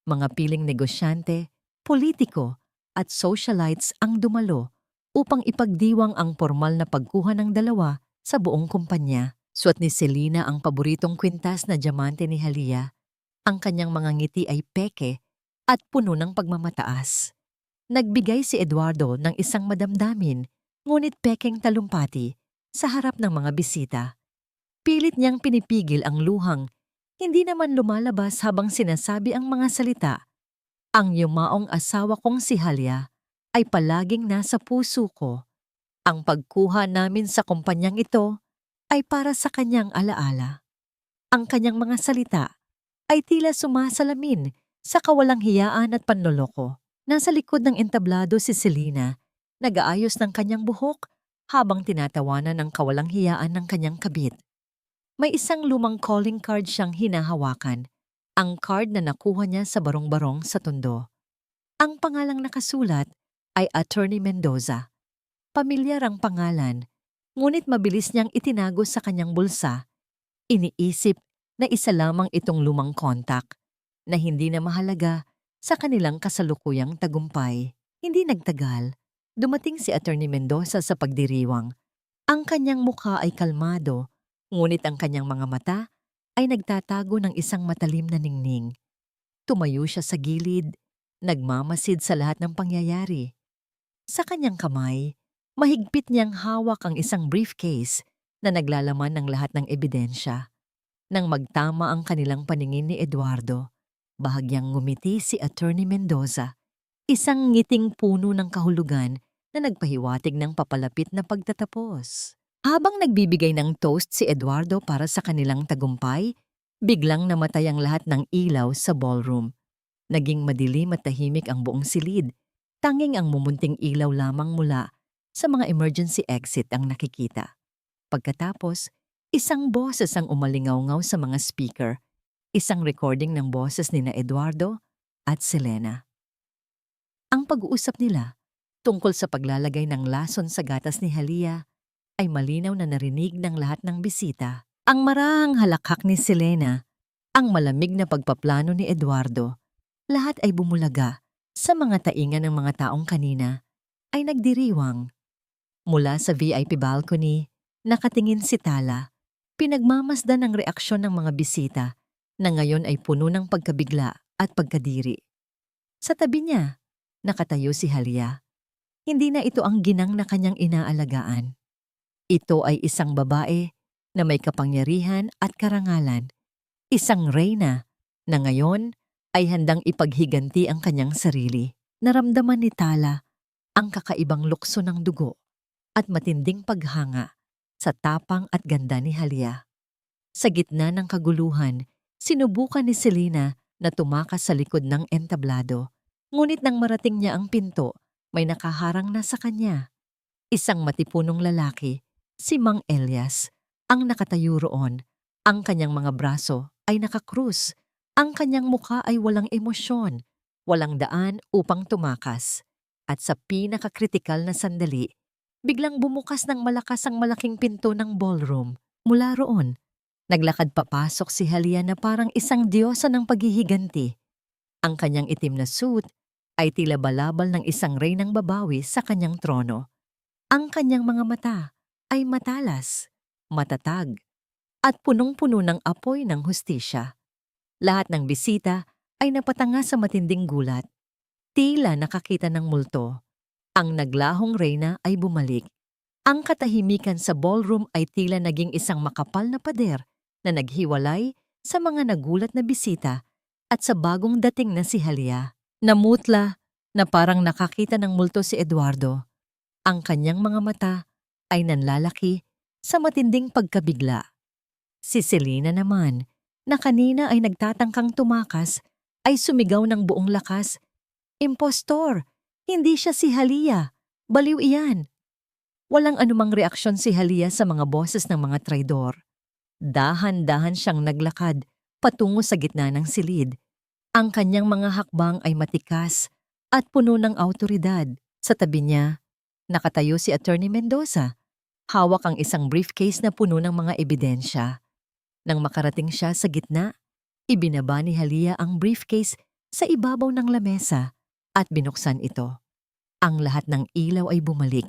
Mga piling negosyante, politiko, at socialites ang dumalo upang ipagdiwang ang formal na pagkuha ng dalawa sa buong kumpanya. Suot ni Selena ang paboritong kwintas na diamante ni Halia. Ang kanyang mga ngiti ay peke at puno ng pagmamataas. Nagbigay si Eduardo ng isang madamdamin, ngunit pekeng talumpati sa harap ng mga bisita. Pilit niyang pinipigil ang luhang, hindi naman lumalabas habang sinasabi ang mga salita. Ang yumaong asawa kong si Halia ay palaging nasa puso ko. Ang pagkuha namin sa kumpanyang ito ay para sa kanyang alaala. Ang kanyang mga salita ay tila sumasalamin sa kawalang hiyaan at panloloko. Nasa likod ng entablado si Selena, nag-aayos ng kanyang buhok habang tinatawanan ng kawalang hiyaan ng kanyang kabit. May isang lumang calling card siyang hinahawakan, ang card na nakuha niya sa barong-barong sa Tondo. Ang pangalang nakasulat ay Attorney Mendoza. Pamilyar ang pangalan, ngunit mabilis niyang itinago sa kanyang bulsa. Iniisip na isa lamang itong lumang kontak na hindi na mahalaga sa kanilang kasalukuyang tagumpay. Hindi nagtagal, dumating si Attorney Mendoza sa pagdiriwang. Ang kanyang mukha ay kalmado, ngunit ang kanyang mga mata ay nagtatago ng isang matalim na ningning. Tumayo siya sa gilid, nagmamasid sa lahat ng pangyayari. Sa kanyang kamay, mahigpit niyang hawak ang isang briefcase na naglalaman ng lahat ng ebidensya. Nang magtama ang kanilang paningin ni Eduardo, bahagyang ngumiti si Attorney Mendoza, isang ngiting puno ng kahulugan na nagpahiwatig ng papalapit na pagtatapos. Habang nagbibigay ng toast si Eduardo para sa kanilang tagumpay, biglang namatay ang lahat ng ilaw sa ballroom. Naging madilim at tahimik ang buong silid. Tanging ang mumunting ilaw lamang mula sa mga emergency exit ang nakikita. Pagkatapos, isang boses ang umalingaw-ngaw sa mga speaker, isang recording ng boses ni na Eduardo at Selena. Ang pag-uusap nila tungkol sa paglalagay ng lason sa gatas ni Halia ay malinaw na narinig ng lahat ng bisita. Ang marahang halakhak ni Selena, ang malamig na pagpaplano ni Eduardo, lahat ay bumulaga sa mga tainga ng mga taong kanina ay nagdiriwang. Mula sa VIP balcony, nakatingin si Tala. Pinagmamasdan ang reaksyon ng mga bisita na ngayon ay puno ng pagkabigla at pagkadiri. Sa tabi niya, nakatayo si Halia. Hindi na ito ang ginang na kanyang inaalagaan. Ito ay isang babae na may kapangyarihan at karangalan. Isang reyna na ngayon ay handang ipaghiganti ang kanyang sarili. Naramdaman ni Tala ang kakaibang lukso ng dugo at matinding paghanga sa tapang at ganda ni Halia. Sa gitna ng kaguluhan, sinubukan ni Selena na tumakas sa likod ng entablado. Ngunit nang marating niya ang pinto, may nakaharang na sa kanya. Isang matipunong lalaki, si Mang Elias, ang nakatayo roon. Ang kanyang mga braso ay nakakrus. Ang kanyang mukha ay walang emosyon, walang daan upang tumakas. At sa pinakakritikal na sandali, biglang bumukas ng malakas ang malaking pinto ng ballroom. Mula roon, naglakad papasok si Halia na parang isang diyosa ng paghihiganti. Ang kanyang itim na suit ay tila balabal ng isang reynang babawi sa kanyang trono. Ang kanyang mga mata ay matalas, matatag, at punong-puno ng apoy ng hustisya. Lahat ng bisita ay napatanga sa matinding gulat. Tila nakakita ng multo. Ang naglahong reyna ay bumalik. Ang katahimikan sa ballroom ay tila naging isang makapal na pader na naghiwalay sa mga nagulat na bisita at sa bagong dating na si Halia. Namutla na parang nakakita ng multo si Eduardo. Ang kanyang mga mata ay nanlalaki sa matinding pagkabigla. Si Selena naman, na kanina ay nagtatangkang tumakas, ay sumigaw ng buong lakas, "Impostor! Hindi siya si Halia! Baliw iyan!" Walang anumang reaksyon si Halia sa mga boses ng mga traidor. Dahan-dahan siyang naglakad patungo sa gitna ng silid. Ang kanyang mga hakbang ay matikas at puno ng awtoridad. Sa tabi niya, nakatayo si Attorney Mendoza. Hawak ang isang briefcase na puno ng mga ebidensya. Nang makarating siya sa gitna, ibinaba ni Halia ang briefcase sa ibabaw ng lamesa at binuksan ito. Ang lahat ng ilaw ay bumalik.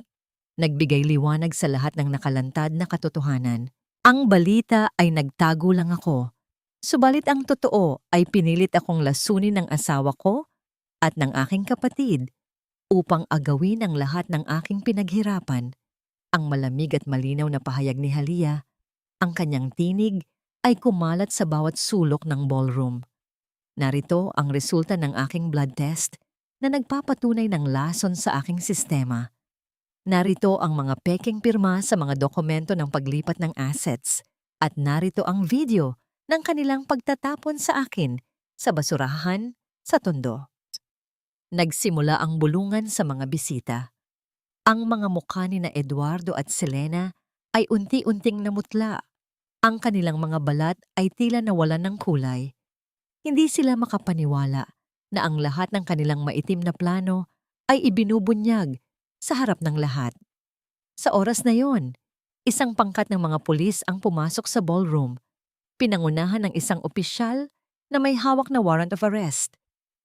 Nagbigay liwanag sa lahat ng nakalantad na katotohanan. Ang balita ay nagtago lang ako. Subalit ang totoo ay pinilit akong lasunin ng asawa ko at ng aking kapatid upang agawin ang lahat ng aking pinaghirapan. Ang malamig at malinaw na pahayag ni Halia, ang kanyang tinig ay kumalat sa bawat sulok ng ballroom. Narito ang resulta ng aking blood test na nagpapatunay ng lason sa aking sistema. Narito ang mga peking pirma sa mga dokumento ng paglipat ng assets at narito ang video ng kanilang pagtatapon sa akin sa basurahan sa Tondo. Nagsimula ang bulungan sa mga bisita. Ang mga mukha ni na Eduardo at Selena ay unti-unting namutla. Ang kanilang mga balat ay tila nawalan ng kulay. Hindi sila makapaniwala na ang lahat ng kanilang maitim na plano ay ibinubunyag sa harap ng lahat. Sa oras na yon, isang pangkat ng mga pulis ang pumasok sa ballroom, pinangunahan ng isang opisyal na may hawak na warrant of arrest.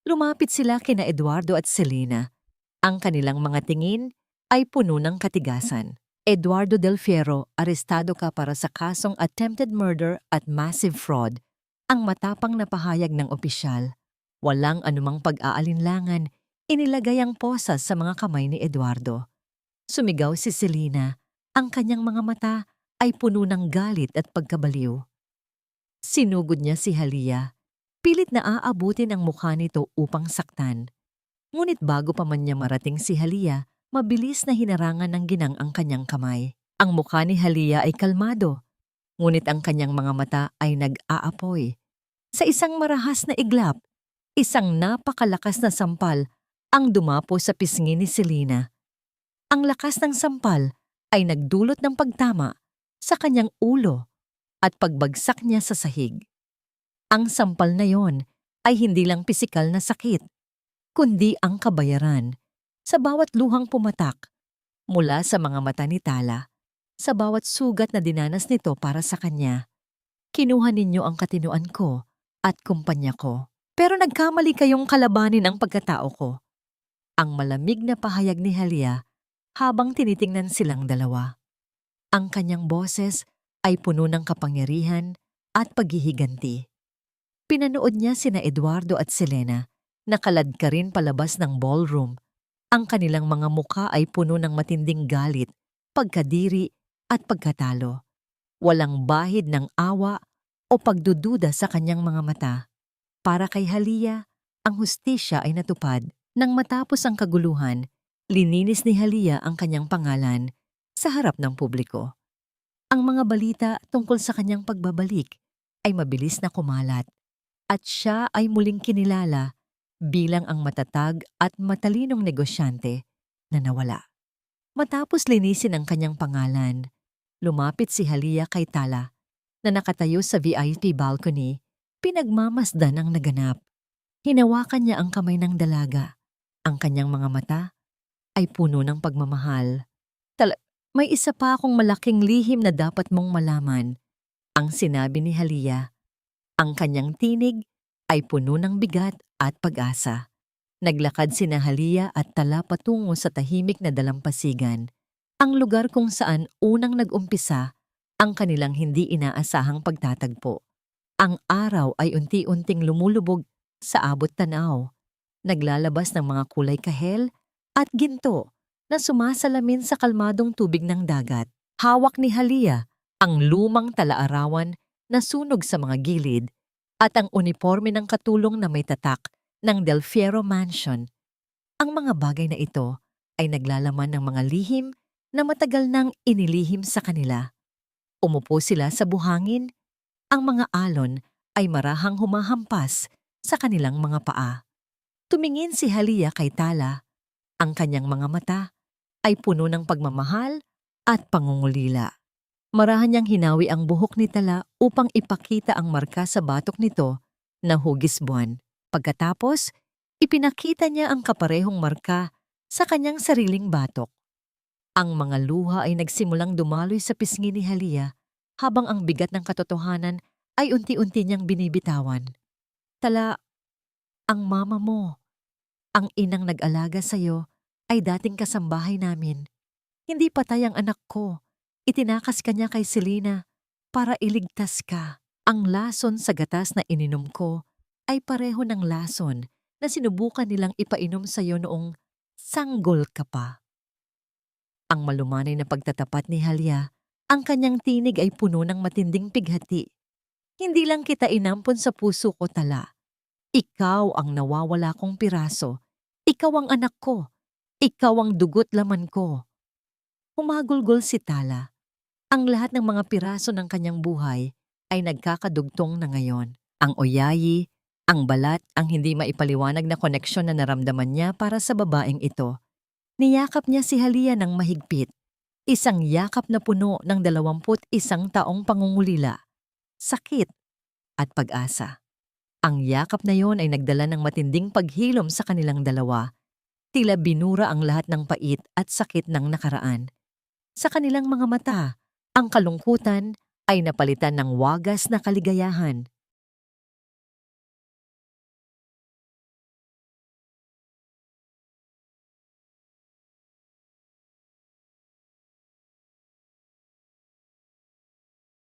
Lumapit sila kina Eduardo at Selena. Ang kanilang mga tingin ay puno ng katigasan. Eduardo Del Fierro, arestado ka para sa kasong attempted murder at massive fraud. Ang matapang na pahayag ng opisyal. Walang anumang pag-aalinlangan, inilagay ang posas sa mga kamay ni Eduardo. Sumigaw si Selena, ang kanyang mga mata ay puno ng galit at pagkabaliw. Sinugod niya si Halia, pilit na aabutin ang mukha nito upang saktan. Ngunit bago pa man niya marating si Halia, mabilis na hinarangan ng ginang ang kanyang kamay. Ang mukha ni Halia ay kalmado, ngunit ang kanyang mga mata ay nag-aapoy. Sa isang marahas na iglap, isang napakalakas na sampal ang dumapo sa pisngi ni Selena. Ang lakas ng sampal ay nagdulot ng pagtama sa kanyang ulo at pagbagsak niya sa sahig. Ang sampal na yon ay hindi lang pisikal na sakit, kundi ang kabayaran sa bawat luhang pumatak mula sa mga mata ni Tala, sa bawat sugat na dinanas nito para sa kanya. Kinuha ninyo ang katinuan ko at kumpanya ko, pero nagkamali kayong kalabanin ang pagkatao ko. Ang malamig na pahayag ni Halia habang tinitingnan silang dalawa. Ang kanyang boses ay puno ng kapangyarihan at paghihiganti. Pinanood niya sina Eduardo at Selena, nakalad ka rin palabas ng ballroom. Ang kanilang mga mukha ay puno ng matinding galit, pagkadiri at pagkatalo. Walang bahid ng awa o pagdududa sa kanyang mga mata. Para kay Halia, ang hustisya ay natupad. Nang matapos ang kaguluhan, lininis ni Halia ang kanyang pangalan sa harap ng publiko. Ang mga balita tungkol sa kanyang pagbabalik ay mabilis na kumalat at siya ay muling kinilala bilang ang matatag at matalinong negosyante na nawala. Matapos linisin ang kanyang pangalan, lumapit si Halia kay Tala na nakatayo sa VIP balcony, pinagmamasdan ang naganap. Hinawakan niya ang kamay ng dalaga. Ang kanyang mga mata ay puno ng pagmamahal. May isa pa akong malaking lihim na dapat mong malaman, ang sinabi ni Halia. Ang kanyang tinig ay puno ng bigat at pag-asa. Naglakad sina Halia at Tala patungo sa tahimik na dalampasigan, ang lugar kung saan unang nag-umpisa ang kanilang hindi inaasahang pagtatagpo. Ang araw ay unti-unting lumulubog sa abot tanaw, naglalabas ng mga kulay kahel at ginto na sumasalamin sa kalmadong tubig ng dagat. Hawak ni Halia ang lumang talaarawan na sunog sa mga gilid at ang uniforme ng katulong na may tatak ng Del Fierro Mansion. Ang mga bagay na ito ay naglalaman ng mga lihim na matagal nang inilihim sa kanila. Umupo sila sa buhangin. Ang mga alon ay marahang humahampas sa kanilang mga paa. Tumingin si Halia kay Tala. Ang kanyang mga mata ay puno ng pagmamahal at pangungulila. Marahan niyang hinawi ang buhok ni Tala upang ipakita ang marka sa batok nito na hugis buwan. Pagkatapos, ipinakita niya ang kaparehong marka sa kanyang sariling batok. Ang mga luha ay nagsimulang dumaloy sa pisngi ni Halia habang ang bigat ng katotohanan ay unti-unti niyang binibitawan. Tala, ang mama mo, ang inang nag-alaga sa'yo, ay dating kasambahay namin. Hindi patay ang anak ko. Itinakas ka niya kay Selena para iligtas ka. Ang lason sa gatas na ininom ko ay pareho ng lason na sinubukan nilang ipainom sa'yo noong sanggol ka pa. Ang malumanay na pagtatapat ni Halia, ang kanyang tinig ay puno ng matinding pighati. Hindi lang kita inampon sa puso ko, Tala. Ikaw ang nawawala kong piraso. Ikaw ang anak ko. Ikaw ang dugo't laman ko. Humagulgol si Tala. Ang lahat ng mga piraso ng kanyang buhay ay nagkakadugtong na ngayon. Ang oyayi, ang balat, ang hindi maipaliwanag na koneksyon na naramdaman niya para sa babaeng ito. Niyakap niya si Halia ng mahigpit. Isang yakap na puno ng 21 taong pangungulila, sakit at pag-asa. Ang yakap na yon ay nagdala ng matinding paghilom sa kanilang dalawa. Tila binura ang lahat ng pait at sakit ng nakaraan. Sa kanilang mga mata, ang kalungkutan ay napalitan ng wagas na kaligayahan.